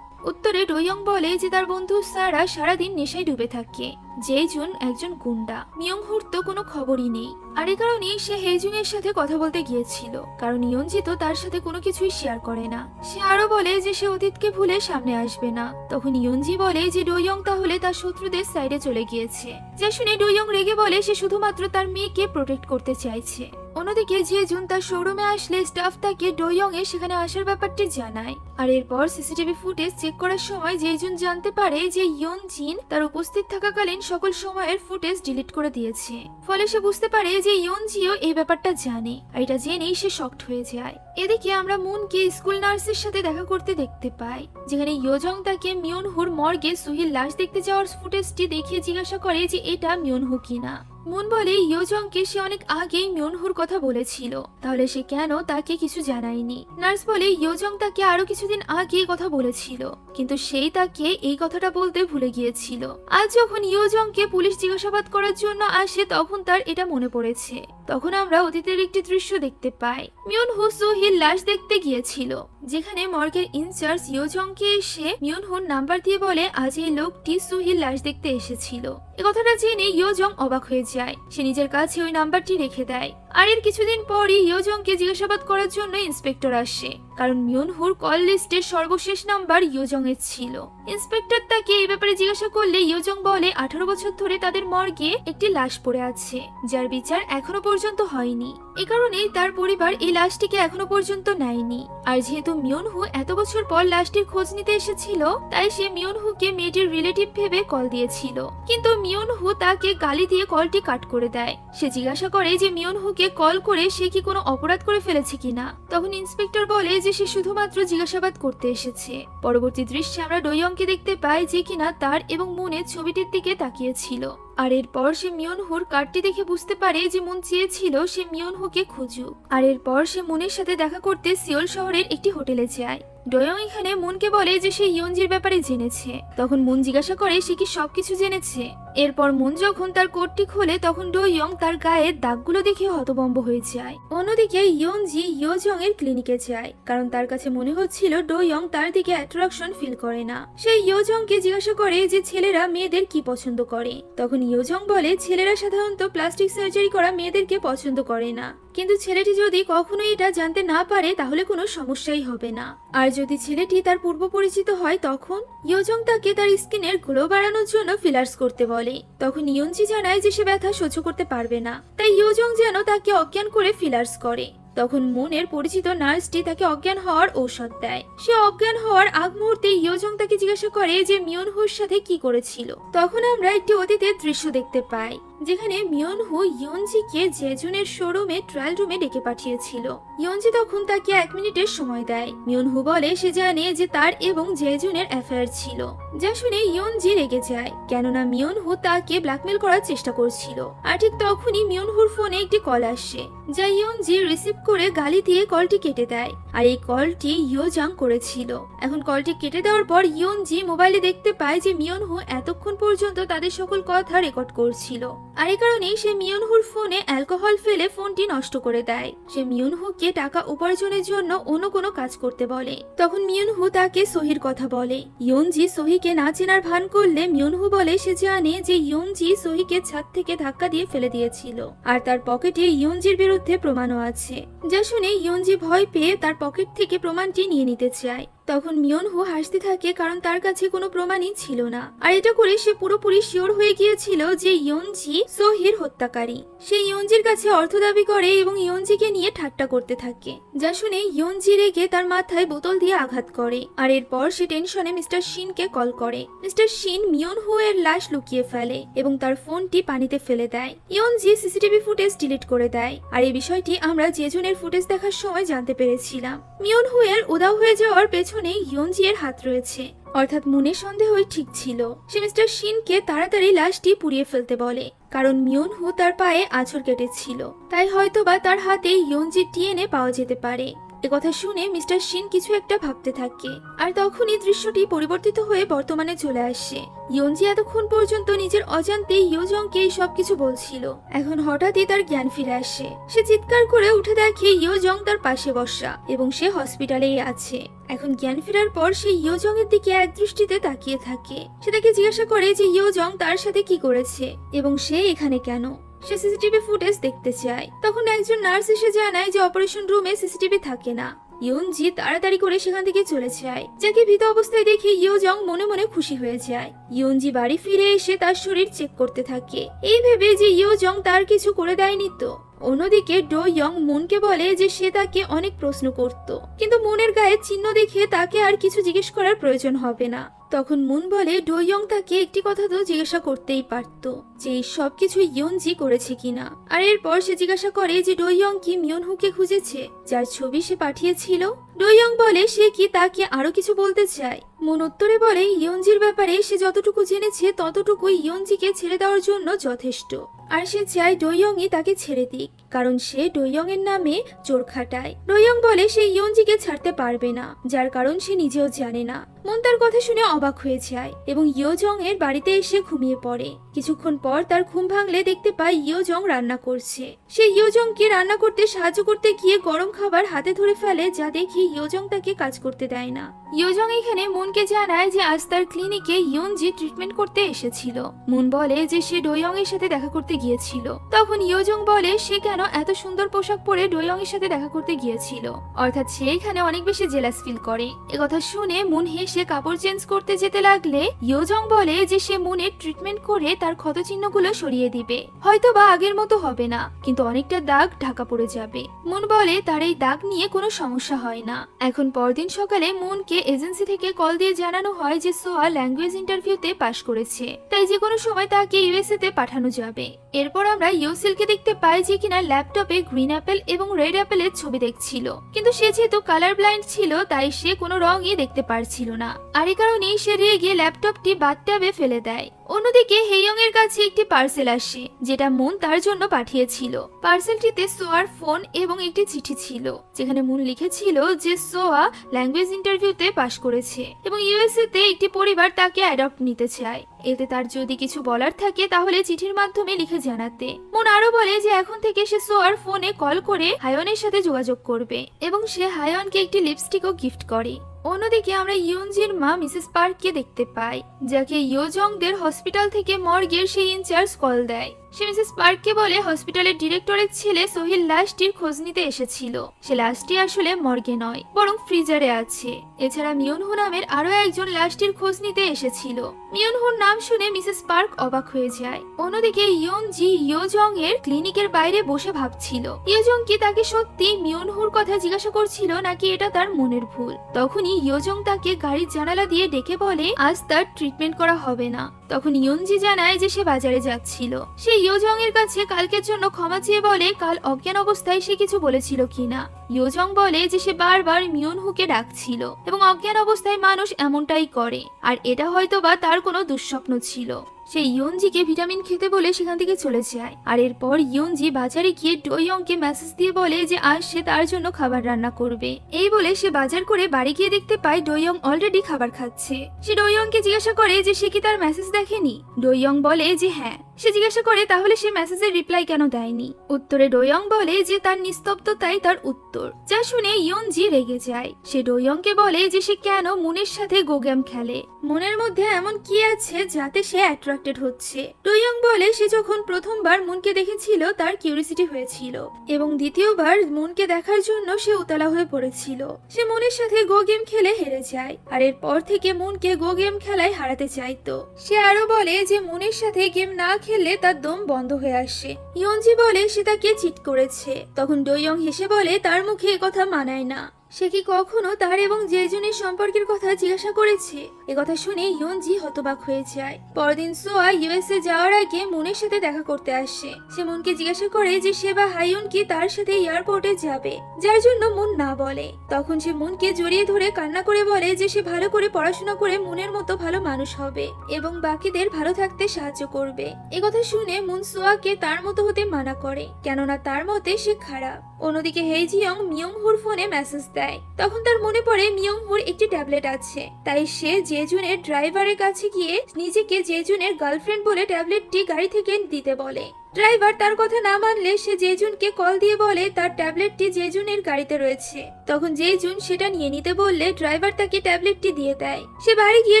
উত্তরে ডোইয়ং বলে যে তার বন্ধু সারা সারাদিন নেশায় ডুবে থাকে, জেজুন একজন গুন্ডা, মিয়ংহুর তো কোনো খবরই নেই। আর এই কারণেই সে হেজুং এর সাথে কথা বলতে গিয়েছিল, কারণ ইয়নজি তো তার সাথে কোনো কিছুই শেয়ার করে না। সে আরো বলে যে সে অতীতকে ভুলে সামনে আসবে না। তখন ইয়নজি বলে যে ডোইয়ং তাহলে তার শত্রুদের সাইডে চলে গিয়েছে, যা শুনে ডোইয়ং রেগে বলে সে শুধুমাত্র তার মেয়েকে প্রোটেক্ট করতে চাইছে। অন্যদিকে জেজুন তার শোরুমে আসলে স্টাফ তাকে ডোইয়ং এর সেখানে আসার ব্যাপারটি জানায়। আর এরপর সিসিটিভি ফুটেজ চেক করার সময় জেজুন জানতে পারে যে ইয়নজিন তার উপস্থিত থাকাকালীন সকল সময়ের ফুটেজ ডিলিট করে দিয়েছে। ফলে সে বুঝতে পারে যে ইয়নজিও এই ব্যাপারটা জানে, আর এটা জেনেই সে শকড হয়ে যায়। এদিকে আমরা মুনকে স্কুল নার্সের সাথে দেখা করতে দেখতে পাই, যেখানে ইয়োজং তাকে মিয়নহুর মর্গে সুহির লাশ দেখতে যাওয়ার ফুটেজটি দেখিয়ে জিজ্ঞাসা করে যে এটা মিয়নহু কিনা। মুন বলে ইয়োজংকে সে অনেক আগেই মিয়নহুর কথা বলেছিল, তাহলে সে কেন তাকে কিছু জানায়নি। নার্স বলে ইয়োজং তাকে আরো কিছুদিন আগে কথা বলেছিল, কিন্তু সেই তাকে এই কথাটা বলতে ভুলে গিয়েছিল। আজ যখন ইয়োজংকে পুলিশ জিজ্ঞাসাবাদ করার জন্য আসে তখন তার এটা মনে পড়েছে। তখন আমরা অতীতের একটি দৃশ্য দেখতে পাই, মিয়নহু সুহির লাশ দেখতে গিয়েছিল, যেখানে মর্গের ইনচার্জ ইয়োজংকে এসে মিয়নহুর নাম্বার দিয়ে বলে আজ এই লোকটি সুহির লাশ দেখতে এসেছিল। এ কথাটা জেনে ইয়োজং অবাক হয়ে যায়, সে নিজের কাছে ওই নাম্বারটি রেখে দেয়। আর এর কিছুদিন পরই ইয়োজংকে জিজ্ঞাসাবাদ করার জন্য ইন্সপেক্টর আসে, কারণ মিয়নহুর কল লিস্টের সর্বশেষ নাম্বার ইয়োজং এর ছিল। ইন্সপেক্টর তাকে এই ব্যাপারে জিজ্ঞাসা করলে ইয়োজং বলে 18 বছর ধরে তাদের মর্গে একটি লাশ পড়ে আছে, যার বিচার এখনো পর্যন্ত হয়নি। এই কারণেই তার পরিবার এই লাশটিকে এখনো পর্যন্ত নেয়নি। আর যেহেতু মিয়নহু এত বছর পর লাশটির খোঁজ নিতে এসেছিল, তাই সে মিয়নহুকে মেয়েটির রিলেটিভ ভেবে কল দিয়েছিল, কিন্তু মিয়নহু তাকে গালি দিয়ে কলটি কাট করে দেয়। সে জিজ্ঞাসা করে যে মিয়নহুকে কল করে সে কি কোনো অপরাধ করে ফেলেছে কিনা। তখন ইন্সপেক্টর বলে যে সে শুধুমাত্র জিজ্ঞাসাবাদ করতে এসেছে। পরবর্তী দৃশ্যে আমরা ডোইয়ংকে দেখতে পাই, যে কিনা তার এবং মুনের ছবিটির দিকে তাকিয়েছিল। আর এরপর সে মিয়নহুর কার্ডটি দেখে বুঝতে পারে যে মুন চেয়েছিল সে মিয়নহুকে খুঁজুক। আর এরপর সে মুনের সাথে দেখা করতে সিওল শহরের একটি হোটেলে যায়। ডোয়ং এখানে মুনকে বলে যে সে ইয়নজির ব্যাপারে জেনেছে। তখন মুন জিজ্ঞাসা করে সে কি সবকিছু জেনেছে। এরপর মুন যখন তার কোটটি খোলে তখন ডোয়ং তার গায়ের দাগগুলো দেখে হতভম্ব হয়ে যায়। অন্যদিকে ইয়নজি ইয়োজং এর ক্লিনিকে যায়, কারণ তার কাছে মনে হচ্ছিল ডোয়ং তার দিকে অ্যাট্রাকশন ফিল করে না। সে ইয়োজংকে জিজ্ঞাসা করে যে ছেলেরা মেয়েদের কি পছন্দ করে। তখন ইয়োজং বলে ছেলেরা সাধারণত প্লাস্টিক সার্জারি করা মেয়েদেরকে পছন্দ করে না, কিন্তু ছেলেটি যদি কখনোই এটা জানতে না পারে তাহলে কোনো সমস্যাই হবে না। আর যদি ছেলেটি তার পূর্ব পরিচিত হয় তখন ইয়োজং তাকে তার স্কিনের গ্লো বাড়ানোর জন্য ফিলার্স করতে বলে। তখন ইয়নজি জানায় যে সে ব্যথা সহ্য করতে পারবে না, তাই ইয়োজং যেন তাকে অজ্ঞান করে ফিলার্স করে। তখন মুনের পরিচিত নার্সটি তাকে অজ্ঞান হওয়ার ঔষধ দেয়। সে অজ্ঞান হওয়ার আগ মুহূর্তে ইয়োজং তাকে জিজ্ঞাসা করে যে মিয়নহুর সাথে কি করেছিল। তখন আমরা একটি অতীতের দৃশ্য দেখতে পাই, যেখানে মিয়নহু ইয়নজিকে জেজুনের শোরুমে ট্রায়াল রুমে ডেকে পাঠিয়েছিল। ইয়নজি তখন তাকে 1 মিনিটের সময় দেয়। মিয়নহু বলে সে জানে যে তার এবং জেজুনের অ্যাফেয়ার ছিল, যা শুনে ইয়নজি রেগে যায়, কেননা মিয়নহু তাকে ব্ল্যাকমেল করার চেষ্টা করছিল। আর ঠিক তখনই মিয়নহুর ফোনে একটি কল আসে, যা ইয়নজি রিসিভ করে গালি দিয়ে কলটি কেটে দেয়। আর এই কলটি ইয়োজং করেছিল। এখন কলটি কেটে দেওয়ার পর ইয়নজি মোবাইলে দেখতে পায় যে মিয়নহু এতক্ষণ পর্যন্ত তাদের সকল কথা রেকর্ড করছিল। আর এই কারণেই সে মিয়নহুর ফোনে অ্যালকোহল ফেলে ফোনটি নষ্ট করে দেয়। সে মিয়নহুকে টাকা উপার্জনের জন্য অন্য কোনো কাজ করতে বলে। তখন মিয়নহু তাকে সোহির কথা বলে। ইয়নজি সোহিকে না চেনার ভান করলে মিয়নহু বলে সে জানে যে ইয়নজি সোহিকে ছাদ থেকে ধাক্কা দিয়ে ফেলে দিয়েছিল, আর তার পকেটে ইয়নজির বিরুদ্ধে প্রমাণও আছে। যা শুনে ইয়নজি ভয় পেয়ে তার পকেট থেকে প্রমাণটি নিয়ে নিতে চায়। তখন মিয়নহু হাসতে থাকে, কারণ তার কাছে কোনো প্রমাণই ছিল না। আর এটা করে সে পুরোপুরি শিওর হয়ে গিয়েছিল যে ইয়নজি সোহির হত্যাকারী। সে ইয়নজির কাছে অর্থ দাবি করে এবং ইয়নজিকে নিয়ে ঠাট্টা করতে থাকে। যা শুনে ইয়নজি রেগে তার মাথায় বোতল দিয়ে আঘাত করে। আর এরপর সে টেনশনে মিস্টার শিনকে কল করে। মিস্টার শিন মিয়নহু এর লাশ লুকিয়ে ফেলে এবং তার ফোনটি পানিতে ফেলে দেয়। ইয়নজি সিসিটিভি ফুটেজ ডিলিট করে দেয়। আর এই বিষয়টি আমরা জেজনের ফুটেজ দেখার সময় জানতে পেরেছিলাম। মিয়নহু এর উধাও হয়ে যাওয়ার পেছনে ইয়নজি এর হাত রয়েছে, অর্থাৎ মনের সন্দেহই ঠিক ছিল। সে মিস্টার শিনকে তাড়াতাড়ি লাশটি পুড়িয়ে ফেলতে বলে, কারণ মিয়নহু তার পায়ে আঁচড় কেটেছিল, তাই হয়তোবা তার হাতে ইয়নজির ডিএনএ পাওয়া যেতে পারে। একথা শুনে মিস্টার শিন কিছু একটা ভাবতে থাকে। আর তখনই দৃশ্যটি পরিবর্তিত হয়ে বর্তমানে চলে আসে। ইয়নজি এতক্ষণ পর্যন্ত নিজের অজান্তে ইয়োজংকে এই সবকিছু বলছিল। এখন হঠাৎই তার জ্ঞান ফিরে আসে। সে চিৎকার করে উঠে দেখে ইয়োজং তার পাশে বসা এবং সে হসপিটালেই আছে। এখন জ্ঞান ফেরার পর সে ইয়োজং এর দিকে এক দৃষ্টিতে তাকিয়ে থাকে। সে তাকে জিজ্ঞাসা করে যে ইয়োজং তার সাথে কি করেছে এবং সে এখানে কেন। সে সিসিটিভি ফুটেজ দেখতে চায়। তখন একজন নার্স এসে জানায় যে অপারেশন রুমে সিসিটিভি থাকে না। ইয়নজি তাড়াতাড়ি করে সেখান থেকে চলে যায়। যাকে ভীত অবস্থায় দেখে ইয়োজং মনে মনে খুশি হয়ে যায়। ইয়নজি বাড়ি ফিরে এসে তার শরীর চেক করতে থাকে, এই ভেবে যে ইয়োজং তার কিছু করে দেয়নি তো। অন্যদিকে ডো ইয়ং মুনকে বলে যে সে তাকে অনেক প্রশ্ন করত, কিন্তু মুনের গায়ে চিহ্ন দেখে তাকে আর কিছু জিজ্ঞেস করার প্রয়োজন হবে না। তখন মুন বলে ডো ইয়ং তাকে একটি কথা তো জিজ্ঞাসা করতেই পারত, যে এই সবকিছু ইয়নজি করেছে কিনা। আর এরপর সে জিজ্ঞাসা করে যে ডো ইয়ং কি মিয়নহুকে খুঁজেছে, যার ছবি সে পাঠিয়েছিল। ডো ইয়ং বলে সে কি তাকে আরো কিছু বলতে চায়। মুন উত্তরে বলে ইয়নজির ব্যাপারে সে যতটুকু জেনেছে ততটুকু ইয়নজিকে ছেড়ে দেওয়ার জন্য যথেষ্ট। আর সে চায় ডো ইয়ংই তাকে ছেড়ে দিক, কারণ সে ডো ইয়ং এর নামে চোর খাটায়। ডো ইয়ং বলে সে ইয়নজিকে ছাড়তে পারবে না, যার কারণ সে নিজেও জানে না। মুন তার কথা শুনে অবাক হয়ে যায় এবং ইয়োজং এর বাড়িতে এসে ঘুমিয়ে পড়ে। কিছুক্ষণ পর তার ঘুম ভাঙলে দেখতে পায় ইয়োজং রান্না করছে। সে ইয়োজংকে রান্না করতে সাহায্য করতে গিয়ে গরম খাবার হাতে ধরে ফেলে, যা দেখে ইয়োজং তাকে কাজ করতে দেয় না। ইয়োজং এখানে মুনকে জানায় যে আজ তার ক্লিনিকে ইয়নজি ট্রিটমেন্ট করতে এসেছিল। মুন বলে যে সে ডোয়ং এর সাথে দেখা করতে গিয়েছিল। তখন ইয়োজং বলে সে কেন এত সুন্দর পোশাক পরে ডোয়ং এর সাথে দেখা করতে গিয়েছিল, অর্থাৎ সে এখানে অনেক বেশি জেলাস ফিল করে। একথা শুনে মুন হেসে কাপড় চেঞ্জ করতে যেতে লাগলে ইয়োজং বলে যে সে মুনের ট্রিটমেন্ট করে তার ক্ষত চিহ্নগুলো সরিয়ে দিবে। হয়তো বা আগের মতো হবে না, কিন্তু অনেকটা দাগ ঢাকা পড়ে যাবে। মুন বলে তার এই দাগ নিয়ে কোনো সমস্যা হয় না। এখন পরদিন সকালে মুনকে এজেন্সি থেকে কল দিয়ে জানানো হয় যে সোয়া ল্যাঙ্গুয়েজ ইন্টারভিউতে পাশ করেছে, তাই যে কোনো সময় তাকে ইউএসএ তে পাঠানো যাবে। এরপর আমরা ইয়োসিলকে দেখতে পাই যে কিনা ল্যাপটপে গ্রিন অ্যাপেল এবং রেড অ্যাপেলের ছবি দেখছিল, কিন্তু সে যেহেতু কালার ব্লাইন্ড ছিল তাই সে কোনো রঙই দেখতে পারছিল না। আর এই কারণেই সে রেগে ল্যাপটপটি বাথটাবে ফেলে দেয়। অন্যদিকে হেইয়ং এর কাছে একটি পার্সেল আসে, যেটা মুন তার জন্য পাঠিয়েছিল। পার্সেলটিতে সোয়ার ফোন এবং একটি চিঠি ছিল, যেখানে মুন লিখেছিল যে সোয়া ল্যাঙ্গুয়েজ ইন্টারভিউতে পাশ করেছে এবং ইউএসএ তে একটি পরিবার তাকে অ্যাডপ্ট নিতে চায়। এতে তার যদি কিছু বলার থাকে তাহলে চিঠির মাধ্যমে লিখে জানাতে। মুন আরো বলে যে এখন থেকে সে সোয়ার ফোনে কল করে হায়নের সাথে যোগাযোগ করবে এবং সে হায়নকে একটি লিপস্টিকও গিফট করে। অন্যদিকে আমরা ইয়নজির মা মিসেস পার্ককে দেখতে পাই, যাকে ইয়োজংদের হসপিটাল থেকে মর্গের সেই ইনচার্জ কল দেয়। সে মিসেস পার্ককে বলে হসপিটালের ডিরেক্টরের ছেলে সোহিল লাশটির খোঁজ নিতে এসেছিল। সে লাশটি আসলে মর্গে নয়, বরং ফ্রিজারে আছে। এছাড়া মিয়নহু নামের আরো একজন লাশটির খোঁজ নিতে এসেছিল। মিয়নহুর নাম শুনে মিসেস পার্ক অবাক হয়ে যায়। অন্যদিকে ইয়নজি ইয়োজং এর ক্লিনিকের বাইরে বসে ভাবছিল ইয়োজং কি তাকে সত্যি মিয়নহুর কথা জিজ্ঞাসা করছিল নাকি এটা তার মনের ভুল। তখনই ইয়োজং তাকে গাড়ির জানালা দিয়ে ডেকে বলে আজ তার ট্রিটমেন্ট করা হবে না। তখন ইয়নজি জানায় যে সে বাজারে যাচ্ছিল। সে ইয়োজং এর কাছে কালকের জন্য ক্ষমা চেয়ে বলে কাল অজ্ঞান অবস্থায় সে কিছু বলেছিল কিনা। ইয়োজং বলে যে সে বারবার মিয়নহুকে ডাকছিল এবং অজ্ঞান অবস্থায় মানুষ এমনটাই করে, আর এটা হয়তোবা তার কোনো দুঃস্বপ্ন ছিল। সে ইয়নজিকে ভিটামিন খেতে বলে সেখান থেকে চলে যায়। আর এরপর ইয়নজি বাজারে গিয়ে ডোয়ংকে মেসেজ দিয়ে বলে যে আজ সে তার জন্য খাবার রান্না করবে। এই বলে সে বাজার করে বাড়ি গিয়ে দেখতে পায় ডোয়ং অলরেডি খাবার খাচ্ছে। সে ডোয়ংকে জিজ্ঞাসা করে যে সে কি তার মেসেজ দেখেনি। ডোয়ং বলে যে হ্যাঁ। সে জিজ্ঞাসা করে তাহলে সে মেসেজের রিপ্লাই কেন দেয়নি। উত্তরে ডোয়ং বলে যে তার নিস্তব্ধতাই তার উত্তর, যা শুনে ইয়নজি রেগে যায়। সে ডোয়ংকে বলে যে সে কেন মুনের সাথে গো গেম খেলে, মনের মধ্যে এমন কি আছে যাতে সে অ্যাট্রাক্টেড হচ্ছে। ডোয়ং বলে সে যখন প্রথমবার মুনকে দেখেছিল তার কিউরিসিটি হয়েছিল এবং দ্বিতীয়বার মুনকে দেখার জন্য সে উতলা হয়ে পড়েছিল। সে মুনের সাথে গো গেম খেলে হেরে যায় আর এরপর থেকে মুনকে গো গেম খেলায় হারাতে চাইতো। সে আরো বলে যে মুনের সাথে গেম না খেললে তার দম বন্ধ হয়ে আসে। ইয়নজি বলে সে তাকে চিট করেছে। তখন ডোয়ং হেসে বলে তার মুখে কথা মানায় না। সে কি কখনো তার এবং জেজুনের সম্পর্কের কথা জিজ্ঞাসা করেছে? একথা শুনে ইয়নজি হতবাক হয়ে যায়। পরদিন সোয়া ইউএসএ যাওয়ার আগে মুনের সাথে দেখা করতে আসে। সে মুনকে জিজ্ঞাসা করে যে সে বা হাইয়ন কি তার সাথে এয়ারপোর্টে যাবে, যার জন্য মুন না বলে। তখন সে মুনকে জড়িয়ে ধরে কান্না করে বলে যে সে ভালো করে পড়াশোনা করে মুনের মতো ভালো মানুষ হবে এবং বাকিদের ভালো থাকতে সাহায্য করবে। একথা শুনে মুন সোয়াকে তার মতো হতে মানা করে, কেননা তার মতে সে খারাপ। অন্যদিকে হেজিয়ং মিয়ংহুর ফোনে মেসেজ দেয়। তখন তার মনে পড়ে মিয়ংহুর একটি ট্যাবলেট আছে, তাই সে জেজুনের ড্রাইভারের কাছে গিয়ে নিজেকে জেজুনের গার্লফ্রেন্ড বলে ট্যাবলেটটি গাড়ি থেকে দিতে বলে। ড্রাইভার তার কথা না মানলে সে জেজুনকে কল দিয়ে বলে তার ট্যাবলেটটি জেজুনের গাড়িতে রয়েছে। তখন জেজুন সেটা নিয়ে নিতে বললে ড্রাইভার তাকে ট্যাবলেটটি দিয়ে দেয়। সে বাড়ি গিয়ে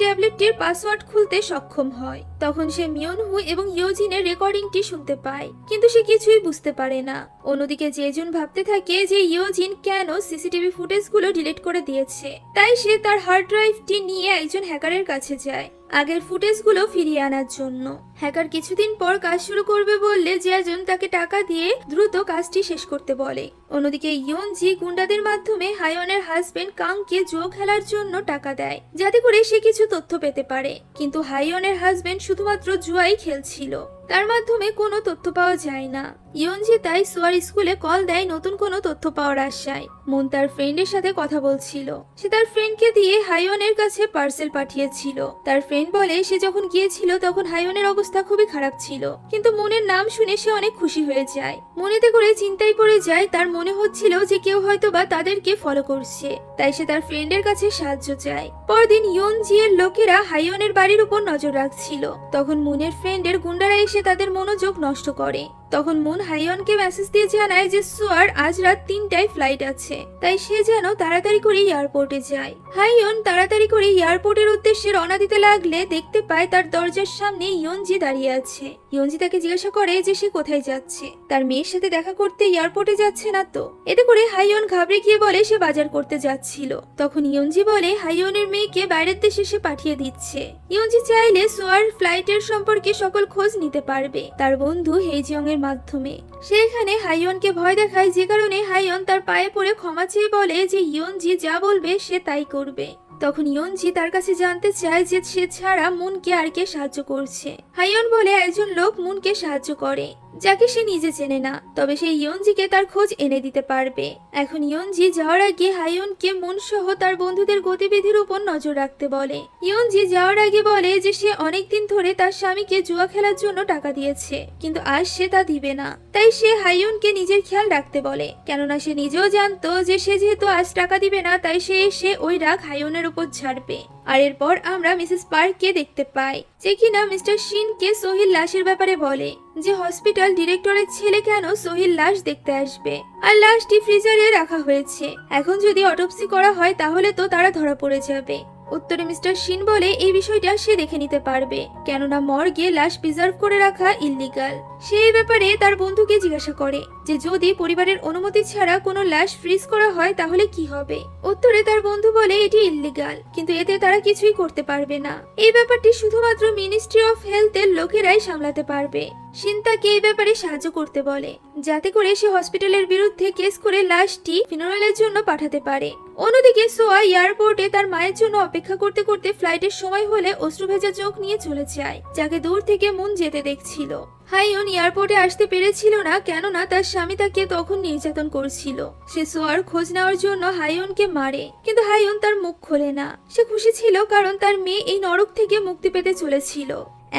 ট্যাবলেটটির পাসওয়ার্ড খুলতে সক্ষম হয়। তখন সে মিয়নহু এবং ইয়োজিনের রেকর্ডিংটি শুনতে পায়, কিন্তু সে কিছুই বুঝতে পারে না। অন্যদিকে জেজুন ভাবতে থাকে যে ইয়োজিন কেন সিসিটিভি ফুটেজগুলো ডিলিট করে দিয়েছে। তাই সে তার হার্ড ড্রাইভটি নিয়ে একজন হ্যাকারের কাছে যায় আগের ফুটেজগুলো ফিরিয়ে আনার জন্য। হ্যাকার কিছুদিন পর কাজ শুরু করবে বললে জেজুন তাকে টাকা দিয়ে দ্রুত কাজটি শেষ করতে বলে। অন্যদিকে ইয়নজি গুন্ডাদের মাধ্যমে হাইয়নের হাজবেন্ড কাংকে জুয়ো খেলার জন্য টাকা দেয়, যাতে করে সে কিছু তথ্য পেতে পারে। কিন্তু হাইয়নের হাজবেন্ড শুধুমাত্র জুয়াই খেলছিল, তার মাধ্যমে কোনো তথ্য পাওয়া যায় না। ইয়নজি তাই সোয়ার স্কুলে কল দেয় নতুন কোনো তথ্য পাওয়ার আশায়। মুন তার ফ্রেন্ডের সাথে কথা বলছিল। সে তার ফ্রেন্ডকে দিয়ে হাইয়নের কাছে পার্সেল পাঠিয়েছিল। তার ফ্রেন্ড বলে সে যখন গিয়েছিল তখন হাইয়নের অবস্থা খুবই খারাপ ছিল, কিন্তু মুনের নাম শুনে সে অনেক খুশি হয়ে যায়। মনেতে করে চিন্তায় পড়ে যায়, তার মনে হচ্ছিল যে কেউ হয়তোবা তাদেরকে ফলো করছে, তাই সে তার ফ্রেন্ডের কাছে সাহায্য চায়। পরদিন ইয়নজি এর লোকেরা হাইয়নের বাড়ির উপর নজর রাখছিল। তখন মুনের ফ্রেন্ডের গুন্ডারা এসে তাদের মনোযোগ নষ্ট করে। তখন মুন হাইয়নকে মেসেজ দিয়ে জানায় যে সোয়ার আজ রাত 3টায় ফ্লাইট আছে, তাই সে যেন তাড়াতাড়ি করে এয়ারপোর্টে যায়। হাইয়ন তাড়াতাড়ি করে এয়ারপোর্টের উদ্দেশ্যে রওনা দিতে লাগলে দেখতে পায় তার দরজার সামনে ইয়নজি দাঁড়িয়ে আছে। ইয়নজি তাকে জিজ্ঞাসা করে যে সে কোথায় যাচ্ছে, তার মেয়ের সাথে দেখা করতে এয়ারপোর্টে যাচ্ছে না তো। এতে করে হাইয়ন ঘাবড়ে গিয়ে বলে সে বাজার করতে যাচ্ছিল। তখন ইয়নজি বলে হাইয়নের মেয়েকে বাইরের দেশে সে পাঠিয়ে দিচ্ছে। ইয়নজি চাইলে সোয়ার ফ্লাইটের সম্পর্কে সকল খোঁজ নিতে পারবে তার বন্ধু হেজিয়ং এর মাধ্যমে। সে এখানে হাইয়নকে ভয় দেখায়, যে কারণে হাইয়ন তার পায়ে পড়ে ক্ষমা চেয়ে বলে যে ইয়নজি যা বলবে সে তাই করবে। তখন ইয়নজি তার কাছে জানতে চায় যে সে ছাড়া মুনকে আর কে সাহায্য করছে। হাইয়ন বলে একজন লোক মুনকে সাহায্য করে, যাকে সে নিজে চেনে না, তবে সে ইয়নজিকে তার খোঁজ এনে দিতে পারবে। এখন ইয়নজি যাওয়ার আগে হাইয়নকে মুন সহ তার বন্ধুদের গতিবিধির উপর নজর রাখতে বলে। ইয়নজি যাওয়ার আগে বলে যে সে অনেকদিন ধরে তার স্বামীকে জুয়া খেলার জন্য টাকা দিয়েছে, কিন্তু আজ সে তা দিবে না। তাই সে হাইয়নকে নিজের খেয়াল রাখতে বলে, কেননা সে নিজেও জানতো যে সে যেহেতু আজ টাকা দিবে না, তাই সে এসে ওই রাগ হাইয়নের উপর ঝাড়বে। আর এরপর আমরা মিসেস পার্ককে দেখতে পাই, যে কিনা মিস্টার শিনকে সোহিল লাশের ব্যাপারে বলে যে হসপিটাল ডিরেক্টরের ছেলে কেন সোহিল লাশ দেখতে আসবে, আর লাশটি ফ্রিজারে রাখা হয়েছে। এখন যদি অটোপসি করা হয় তাহলে তো তারা ধরা পড়ে যাবে। উত্তরে মিস্টার শিন বলে এই বিষয়টা সে দেখে নিতে পারবে, কেননা মর্গে লাশ প্রিজার্ভ করে রাখা ইল্লিগাল। সে এই ব্যাপারে তার বন্ধুকে জিজ্ঞাসা করে যে যদি পরিবারের অনুমতি ছাড়া কোনো লাশ ফ্রিজ করা হয় তাহলে কি হবে। উত্তরে তার বন্ধু বলে এটি ইল্লিগাল, কিন্তু এতে তারা কিছুই করতে পারবে না। এই ব্যাপারটি শুধুমাত্র মিনিস্ট্রি অফ হেলথের লোকেরাই সামলাতে পারবে। শিন তাকে এই ব্যাপারে সাহায্য করতে বলে, যাতে করে সে হসপিটালের বিরুদ্ধে কেস করে লাশটি ফিনারেলের জন্য পাঠাতে পারে। অন্যদিকে সোয়া এয়ারপোর্টে তার মায়ের জন্য অপেক্ষা করতে করতে ফ্লাইটের সময় হলে অশ্রুভেজা চোখ নিয়ে চলে যায়, যাকে দূর থেকে মুন যেতে দেখছিল। হাইয়ন এয়ারপোর্টে আসতে পেরেছিল না, কেননা তার স্বামী তাকে তখন নির্যাতন করছিল। সে সোয়ার খোঁজ নেওয়ার জন্য হাইয়নকে মারে, কিন্তু হাইয়ন তার মুখ খোলে না। সে খুশি ছিল কারণ তার মেয়ে এই নরক থেকে মুক্তি পেতে চলেছিল।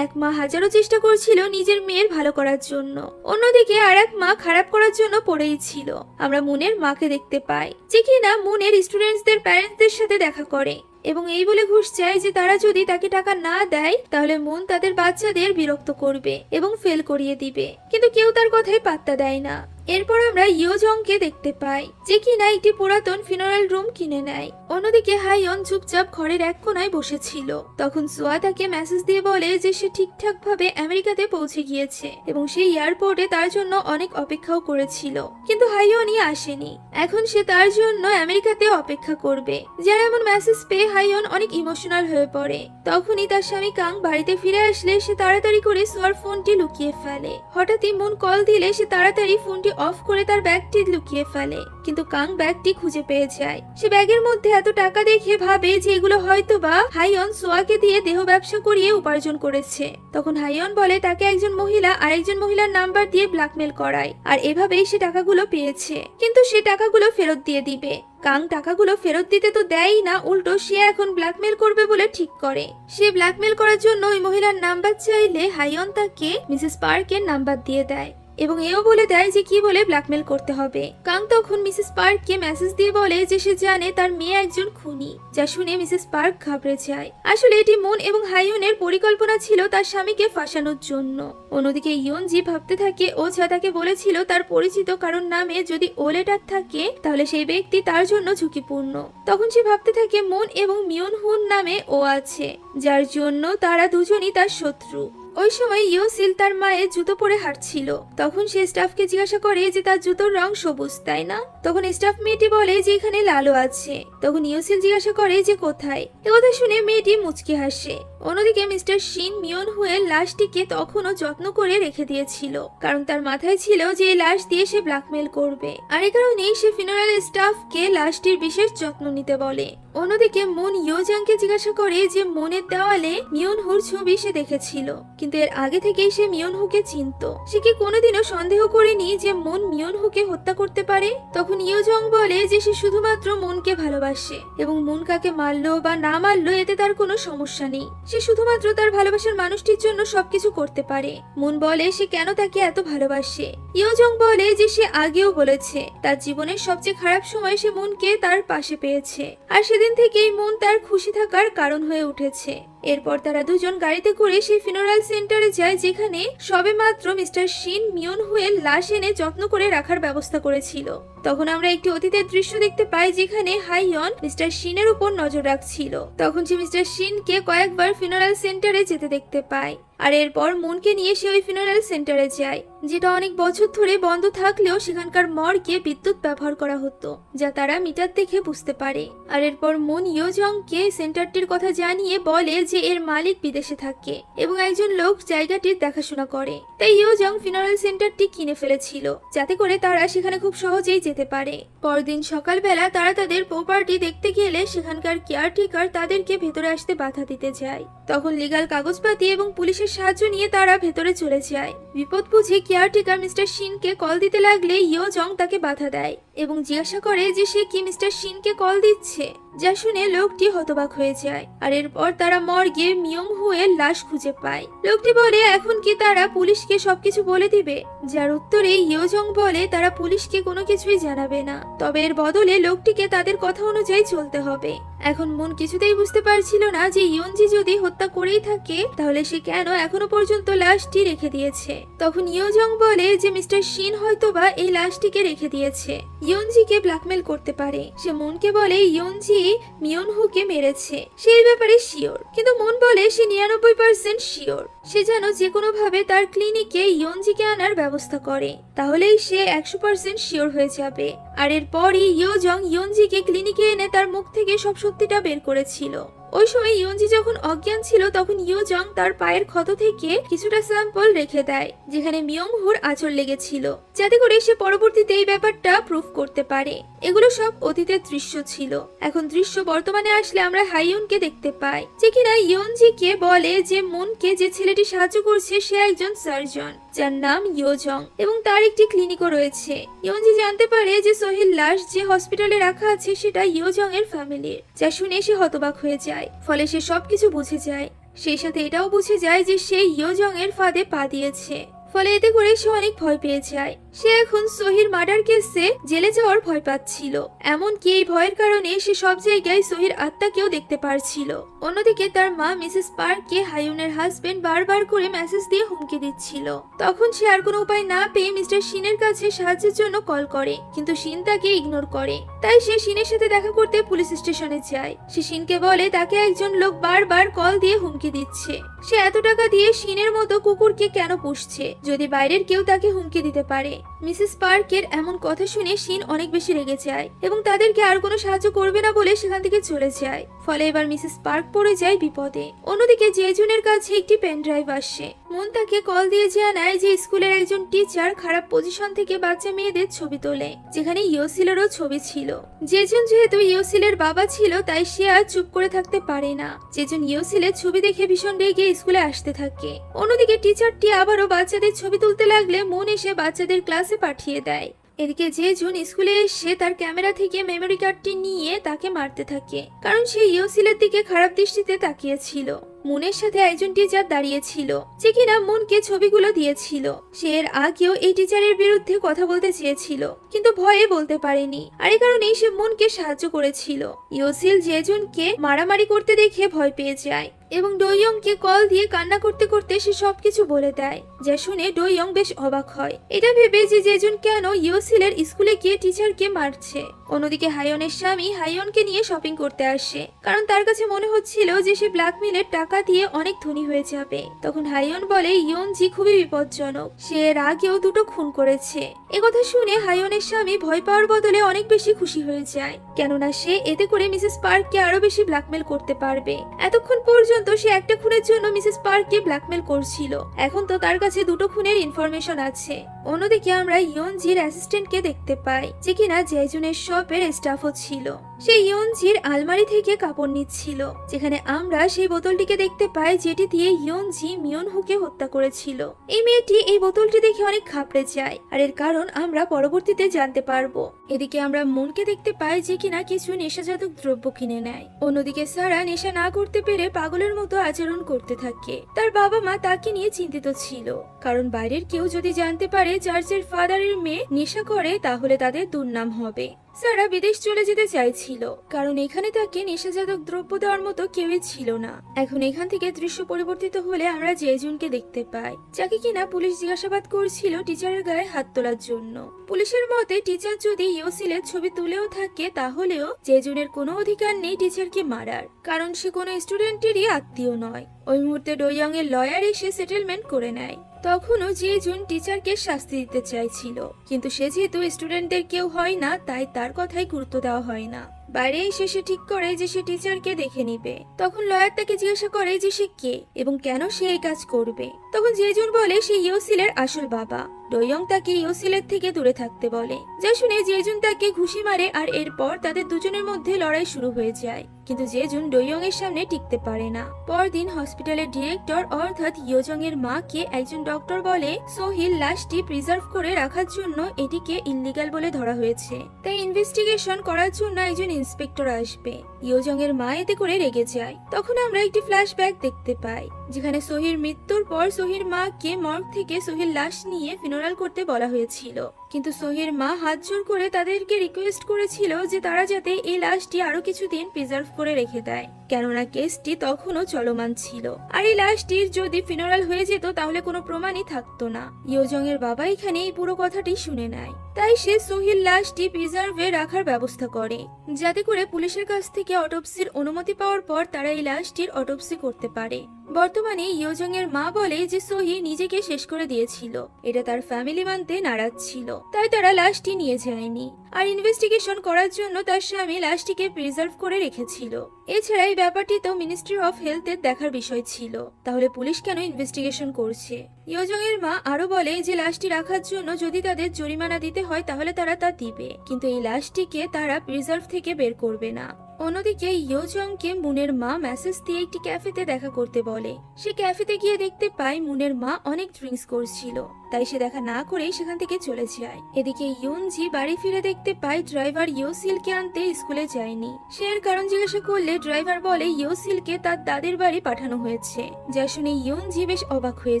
এক মা হাজারো চেষ্টা করছিল নিজের মেয়ের ভালো করার জন্য, অন্যদিকে আর এক মা খারাপ করার জন্য পড়েই ছিল। আমরা মুনের মাকে দেখতে পাই, যে কিনা মুনের স্টুডেন্টসদের প্যারেন্টসদের সাথে দেখা করে। এবং এই বলে ঘুষ চায় যে তারা যদি তাকে টাকা না দেয় তাহলে মুন তাদের বাচ্চাদের বিরক্ত করবে এবং ফেল করিয়ে দিবে, কিন্তু কেউ তার কথায় পাত্তা দেয় না। এরপর আমরা ইয়োজংকে দেখতে পাই যে কিনা একটি পুরাতন ফিনারেল রুম কিনে নেয়। অন্যদিকে হাইয়ন চুপচাপ ঘরের এক কোনায় বসেছিল। তখন সোয়া তাকে মেসেজ দিয়ে বলে যে সে ঠিকঠাক ভাবে আমেরিকাতে পৌঁছে গিয়েছে এবং সে এয়ারপোর্টে তার জন্য অনেক অপেক্ষাও করেছিল, কিন্তু হাইয়নই আসেনি। এখন সে তার জন্য আমেরিকাতে অপেক্ষা করবে। যার এমন মেসেজ পেয়ে হাইয়ন অনেক ইমোশনাল হয়ে পড়ে। তখনই তার স্বামী কাং বাড়িতে ফিরে আসলে সে তাড়াতাড়ি করে সোয়ার ফোনটি লুকিয়ে ফেলে। হঠাৎই মুন কল দিলে সে তাড়াতাড়ি ফোনটি অফ করে তার ব্যাগটি লুকিয়ে ফেলে, কিন্তু কাং ব্যাগটি খুঁজে পেয়ে যায়। সে ব্যাগের মধ্যে এত টাকা দেখে ভাবে যে এগুলো হয়তোবা হাইয়ন সোয়াকে দিয়ে দেহ ব্যবসা করিয়ে উপার্জন করেছে। তখন হাইয়ন বলে তাকে একজন মহিলা আরেকজন মহিলার নাম্বার দিয়ে ব্ল্যাকমেল করায়, আর এভাবেই সে টাকাগুলো পেয়েছে, কিন্তু সে টাকাগুলো ফেরত দিয়ে দিবে। কাং টাকাগুলো ফেরত দিতে তো দেয়ই না, উল্টো সে এখন ব্ল্যাকমেল করবে বলে ঠিক করে। সে ব্ল্যাকমেল করার জন্য ওই মহিলার নাম্বার চাইলে হাইয়ন তাকে মিসেস পার্কের নাম্বার দিয়ে দেয় এবং এও বলে দেয় যে কি বলে ব্ল্যাকমেল করতে হবে। কাং তখন মিসেস পার্ককে মেসেজ দিয়ে বলে যে সে জানে তার মেয়ে একজন খুনি, যা শুনে মিসেস পার্ক ঘাবড়ে যায়। আসলে এটি মুন এবং হাইয়নের পরিকল্পনা ছিল তার স্বামীকে ফাঁসানোর জন্য। অন্যদিকে ইয়নজি ভাবতে থাকে ওঝা তাকে বলেছিল তার পরিচিত কারোর নামে যদি ও লেটার থাকে তাহলে সেই ব্যক্তি তার জন্য ঝুঁকিপূর্ণ। তখন সে ভাবতে থাকে মুন এবং মিয়নহুন নামে ও আছে, যার জন্য তারা দুজনই তার শত্রু। ওই সময় ইয়োসিল তার মায়ের জুতো পরে হাঁটছিল। তখন সে স্টাফকে জিজ্ঞাসা করে যে তার জুতোর রং সবুজ, তাই না? তখন স্টাফ মেয়েটি বলে যে এখানে লালও আছে। তখন ইয়োসিল জিজ্ঞাসা করে যে কোথায়। একথা শুনে মেয়েটি মুচকি হাসে। অন্যদিকে মিস্টার শিন মিয়নহুয়ের লাশটিকে তখনও যত্ন করে রেখে দিয়েছিল, কারণ তার মাথায় ছিল যে এই লাশ দিয়ে সে ব্ল্যাকমেল করবে, আর এই কারণেই সে ফিনারেল স্টাফকে লাশটির বিশেষ যত্ন নিতে বলে। অন্যদিকে মুন ইয়োজাংকে জিজ্ঞাসা করে যে মনের দেওয়ালে মিয়নহুর ছবি সে দেখেছিল, কিন্তু এর আগে থেকেই সে মিয়নহুকে চিনত। সে কি কোনোদিনও সন্দেহ করেনি যে মুন মিয়নহুকে হত্যা করতে পারে? তখন ইয়োজং বলে যে সে শুধুমাত্র মুনকে ভালোবাসে এবং মুন কাকে মারলো বা না মারলো এতে তার কোনো সমস্যা নেই। সে শুধুমাত্র তার ভালোবাসার মানুষটির জন্য সবকিছু করতে পারে। মুন বলে সে কেন তাকে এত ভালোবাসে। ইয়োজং বলে যে সে আগেও বলেছে তার জীবনের সবচেয়ে খারাপ সময় সে মুনকে তার পাশে পেয়েছে, আর সেদিন থেকেই মুন তার খুশি থাকার কারণ হয়ে উঠেছে। এরপর তারা দুজন গাড়িতে করে সেই ফিনারাল সেন্টারে যায়, যেখানে সবেমাত্র মিস্টার শিন মিয়নহুয়ের লাশ এনে যত্ন করে রাখার ব্যবস্থা করেছিল। তখন আমরা একটি অতীতের দৃশ্য দেখতে পাই যেখানে হাইয়ন মিস্টার শিনের উপর নজর রাখছিল। তখন সে মিস্টার শিনকে কয়েকবার ফিনারাল সেন্টারে যেতে দেখতে পায়, আর এরপর মুনকে নিয়ে সে ওই ফিনারাল সেন্টারে যায়, যেটা অনেক বছর ধরে বন্ধ থাকলেও সেখানকার মর্গে বিদ্যুৎ ব্যবহার করা হতো, যা তারা মিটার দেখে বুঝতে পারে। আর এরপর মুন ইয়োজংকে সেন্টারটির কথা জানিয়ে বলে যে এর মালিক বিদেশে থাকে এবং একজন লোক জায়গাটির দেখাশোনা করে। তাই ইয়োজং ফিনারাল সেন্টারটি কিনে ফেলেছিল, যাতে করে তারা সেখানে খুব সহজেই যেতে পারে। পরদিন সকালবেলা তারা তাদের প্রপার্টি দেখতে গেলে সেখানকার কেয়ারটেকার তাদেরকে ভেতরে আসতে বাধা দিতে যায়। তখন লিগ্যাল কাগজপাতি এবং পুলিশের সাহায্য নিয়ে তারা ভেতরে চলে যায়। বিপদ বুঝে কেয়ারটেকার মিস্টার শিনকে কল দিতে লাগলে ইয়োজং তাকে বাধা দেয় এবং জিজ্ঞাসা করে যে সে কি মিস্টার শিনকে কল দিচ্ছে, যা শুনে লোকটি হতবাক হয়ে যায়। আর এরপর তারা মর্গে মিয়ংহুয়ের লাশ খুঁজে পায়। লোকটি বলে এখন কি তারা পুলিশকে সবকিছু বলে দিবে, যার উত্তরে ইয়োজং বলে তারা পুলিশকে কোনো কিছুই জানাবে না, তবে এর বদলে লোকটিকে তাদের কথা অনুযায়ী চলতে হবে। এখন মুন কিছুতেই বুঝতে পারছিল না যে ইয়নজি যদি হত্যা করেই থাকে তাহলে সে কেন এখনো পর্যন্ত লাশটি রেখে দিয়েছে। তখন ইয়োজং বলে যে মিস্টার শিন হয়তোবা এই লাশটিকে রেখে দিয়েছে ইয়নজিকে ব্ল্যাকমেল করতে পারে। সে মুনকে বলে ইয়নজি মিয়নহুকে মেরেছে, সেই ব্যাপারে শিওর, কিন্তু মুন বলে সে 99% শিওর। সে যেন যে কোনো ভাবে তার ক্লিনিকে ইয়নজিকে আনার ব্যবস্থা করে, তাহলেই সে 100% শিওর হয়ে যাবে। আর এরপরই ইয়োজং ইয়নজিকে ক্লিনিকে এনে তার মুখ থেকে সব সত্যিটা বের করেছিল। ওই সময় ইয়নজি যখন অজ্ঞান ছিল তখন ইয়োজং তার পায়ের ক্ষত থেকে কিছুটা স্যাম্পল রেখে দেয়, যেখানে মিয়ংহুর আঁচড় লেগেছিল, যাতে করে সে পরবর্তীতে এই ব্যাপারটা প্রুফ করতে পারে। এগুলো সব অতীতের দৃশ্য ছিল। এখন দৃশ্য বর্তমানে আসলে আমরা হাইয়নকে দেখতে পাই, যে কিনা ইয়নজিকে বলে যে মুনকে যে ছেলেটি সাহায্য করছে সে একজন সার্জন, যার নাম ইয়োজং, এবং তার একটি ক্লিনিকও রয়েছে। ইয়নজি জানতে পারে যে সোহিল লাশ যে হসপিটালে রাখা আছে সেটা ইয়োজং এর ফ্যামিলির, যা শুনে সে হতবাক হয়ে যায়। ফলে সে সবকিছু বুঝে যায়। সেই সাথে এটাও বুঝে যায় যে সে ইয়োজং এর ফাঁদে পা দিয়েছে। ফলে এতে করে সে অনেক ভয় পেয়ে যায়। সে এখন সোহির মার্ডার কেসে জেলে যাওয়ার ভয় পাচ্ছিল। এমনকি এই ভয়ের কারণে সে সব জায়গায় সোহির আত্মাকেও দেখতে পারছিল। অন্যদিকে তার মা মিসেস পার্ককে হায়ুনের হাজবেন্ড বারবার করে মেসেজ দিয়ে হুমকি দিচ্ছিল। তখন সে আর কোনো উপায় না পেয়ে মিস্টার শিনের কাছে সাহায্যের জন্য কল করে, কিন্তু শিন তাকে ইগনোর করে। তাই সে শিনের সাথে দেখা করতে পুলিশ স্টেশনে যায়। সে শিনকে বলে তাকে একজন লোক বারবার কল দিয়ে হুমকি দিচ্ছে। সে এত টাকা দিয়ে শিনের মতো কুকুরকে কেন পুষছে যদি বাইরের কেউ তাকে হুমকি দিতে পারে। মিসেস পার্কের এমন কথা শুনে শিন অনেক বেশি রেগে যায় এবং তাদেরকে আর কোনো সাহায্য করবে না বলে সেখান থেকে চলে যায়। ফলে এবার মিসেস পার্ক পড়ে যায় বিপদে। অন্যদিকে জেজুনের কাছে একটি পেন ড্রাইভ আসে। মন তাকে কল দিয়ে জানায় যে স্কুলের একজন টিচার খারাপ পজিশন থেকে বাচ্চা মেয়েদের ছবি তোলে, যেখানে ইয়োসিলেরও ছবি ছিল। জেজুন যেহেতু ইয়োসিলের বাবা ছিল তাই সে আর চুপ করে থাকতে পারে না। জেজুন ইয়োসিলের ছবি দেখে ভীষণ রেগে স্কুলে আসতে থাকে। অন্যদিকে টিচারটি আবারও বাচ্চাদের ছবি তুলতে লাগলে মন এসে বাচ্চাদের ক্লাসে পাঠিয়ে দেয়। এদিকে জেজুন স্কুলে এসে তার ক্যামেরা থেকে মেমোরি কার্ডটি নিয়ে তাকে মারতে থাকে, কারণ সে ইয়োসিলের দিকে খারাপ দৃষ্টিতে তাকিয়েছিল। মুনের সাথে একজন টিচার দাঁড়িয়েছিল যে কিনা মুনকে ছবিগুলো দিয়েছিল। সে এর আগেও এই টিচারের বিরুদ্ধে কথা বলতে চেয়েছিল, কিন্তু ভয়ে বলতে পারেনি, আর এই কারণেই সে মুনকে সাহায্য করেছিল। ইয়োসিল জেজুনকে মারামারি করতে দেখে ভয় পেয়ে যায় এবং ডোইয়ংকে কল দিয়ে কান্না করতে করতে সে সবকিছু বলে দেয়, যা শুনে ডোইয়ং বেশ অবাক হয়, এটা ভেবে যে জেজুন কেন ইয়োসিলের স্কুলে গিয়ে টিচারকে মারছে। অন্যদিকে হায়নের স্বামী হায়নকে নিয়ে শপিং করতে আসে, কারণ তার কাছে মনে হচ্ছিল যে সে ব্ল্যাকমেলের টাকা দিয়ে অনেক ধনী হয়ে যাবে। তখন হায়ন বলে ইয়নজি খুবই বিপজ্জনক, সে এর আগেও দুটো খুন করেছে। একথা শুনে হায়নের স্বামী ভয় পাওয়ার বদলে অনেক বেশি খুশি হয়ে যায়, কেননা সে এতে করে মিসেস পার্ককে আরো বেশি ব্ল্যাকমেল করতে পারবে। এতক্ষণ পর্যন্ত সে একটা খুনের জন্য মিসেস পার্ককে ব্ল্যাকমেল করছিল, এখন তো তার কাছে দুটো খুনের ইনফরমেশন আছে। অন্যদিকে আমরা ইয়নজির অ্যাসিস্ট্যান্টকে দেখতে পাই, যে কিনা জেজুনের শপের স্টাফও ছিল। সে ইয়নজির আলমারি থেকে কাপড় নিচ্ছিল, যেখানে আমরা সেই বোতলটিকে দেখতে পাই যেটি দিয়ে ইয়নজি মিয়নহুকে হত্যা করেছিল। এই মেয়েটি এই বোতলটি দেখে অনেক ঘাবড়ে যায়, আর এর কারণ আমরা পরবর্তীতে জানতে পারবো। এদিকে আমরা মুনকে দেখতে পাই যে কিনা কিছু নেশাজাতক দ্রব্য কিনে নেয়। অন্যদিকে সারা নেশা না করতে পেরে পাগলের মতো আচরণ করতে থাকে। তার বাবা মা তাকে নিয়ে চিন্তিত ছিল, কারণ বাইরের কেউ যদি জানতে পারে চার্চের ফাদারের মেয়ে নেশা করে তাহলে তাদের দুর্নাম হবে। সারা বিদেশ চলে যেতে চাইছিল, কারণ এখানে তাকে নেশাজাতক দ্রব্য দেওয়ার মতো কেউই ছিল না। এখন এখান থেকে দৃশ্য পরিবর্তিত হলে আমরা জেজুনকে দেখতে পাই, যাকে কিনা পুলিশ জিজ্ঞাসাবাদ করছিল টিচারের গায়ে হাত তোলার জন্য। পুলিশের মতে টিচার যদি ইয়োসিলের ছবি তুলেও থাকে তাহলেও জেজুনের কোনো অধিকার নেই টিচারকে মারার, কারণ সে কোনো স্টুডেন্টেরই আত্মীয় নয়। ওই মুহূর্তে ডোইয়ং এর লয়ার এসে সেটেলমেন্ট করে নেয়। তখনও জেজুন টিচারকে শাস্তি দিতে চাইছিল, কিন্তু সে যেহেতু স্টুডেন্টদের কেউ হয় না তাই তার কথাই গুরুত্ব দেওয়া হয় না। বাইরে এসে সে ঠিক করে যে সে টিচারকে দেখে নিবে। তখন লয়ার তাকে জিজ্ঞাসা করে যে সে কে এবং কেন সে এই কাজ করবে। তখন জেজুন বলে সে ইয়োসিলের আসল বাবা। ডোইয়ং তাকে ইয়োসিলের থেকে দূরে থাকতে বলে, যা শুনে জেজুন তাকে ঘুষি মারে, আর এরপর তাদের দুজনের মধ্যে লড়াই শুরু হয়ে যায়। কিন্তু জেজুন ডোইয়ং এর সামনে টিকতে পারে না। পরদিন হসপিটালের ডিরেক্টর অর্থাৎ ইয়োজং এর মাকে একজন ডক্টর বলে সোহিল লাশটি প্রিজার্ভ করে রাখার জন্য এটিকে ইনলিগাল বলে ধরা হয়েছে, তাই ইনভেস্টিগেশন করার জন্য একজন ইন্সপেক্টর আসবে। ইয়োজং এর মা এতে করে রেগে যায়। তখন আমরা একটি ফ্ল্যাশব্যাক দেখতে পাই, যেখানে সোহির মৃত্যুর পর সোহির মাকে মর্গ থেকে সোহির লাশ নিয়ে ফিনারাল করতে বলা হয়েছিল, কিন্তু সোহির মা হাত জোর করে তাদেরকে রিকোয়েস্ট করেছিল যে তারা যাতে এই লাশটি আরো কিছুদিন প্রিজার্ভ করে রেখে দেয়, কেননা কেসটি তখনও চলমান ছিল। আর এই লাশটির যদি ফিনারাল হয়ে যেত তাহলে কোনো প্রমাণই থাকতো না। ইয়োজং এর বাবা এখানে এই পুরো কথাটি শুনে নেয়, তাই সে সোহির লাশটি প্রিজার্ভে রাখার ব্যবস্থা করে, যাতে করে পুলিশের কাছ থেকে অটোপসির অনুমতি পাওয়ার পর তারা এই লাশটির অটোপসি করতে পারে। বর্তমানে ইয়োজং এর মা বলে যে সোহি নিজেকে শেষ করে দিয়েছিল, এটা তার ফ্যামিলি মানতে নারাজ ছিল, তাই তারা লাশটি নিয়ে যায়নি। আর ইনভেস্টিগেশন করার জন্য তার স্বামী লাশটিকে প্রিজার্ভ করে রেখেছিল। এছাড়া এই ব্যাপারটি তো মিনিস্ট্রি অফ হেলথের দেখার বিষয় ছিল, তাহলে পুলিশ কেন ইনভেস্টিগেশন করছে? ইয়োজং এর মা আরো বলে যে লাশটি রাখার জন্য যদি তাদের জরিমানা দিতে হয় তাহলে তারা তা দিবে, কিন্তু এই লাশটিকে তারা প্রিজার্ভ থেকে বের করবে না। অন্যদিকে ইয়োজংকে মুনের মা মেসেজ দিয়ে একটি ক্যাফেতে দেখা করতে বলে। সে ক্যাফেতে গিয়ে দেখতে পায় মুনের মা অনেক ড্রিঙ্কস করছিল, তাই সে দেখা না করেই সেখান থেকে চলে যায়। এদিকে ইয়ুনজি বাড়ি ফিরে দেখতে পায় ড্রাইভার ইয়োসিলকে আনতে স্কুলে যায়নি। সে এর কারণ জিজ্ঞাসা করলে ড্রাইভার বলে ইয়োসিলকে তার দাদির বাড়ি পাঠানো হয়েছে, যা শুনে ইয়ুনজি বেশ অবাক হয়ে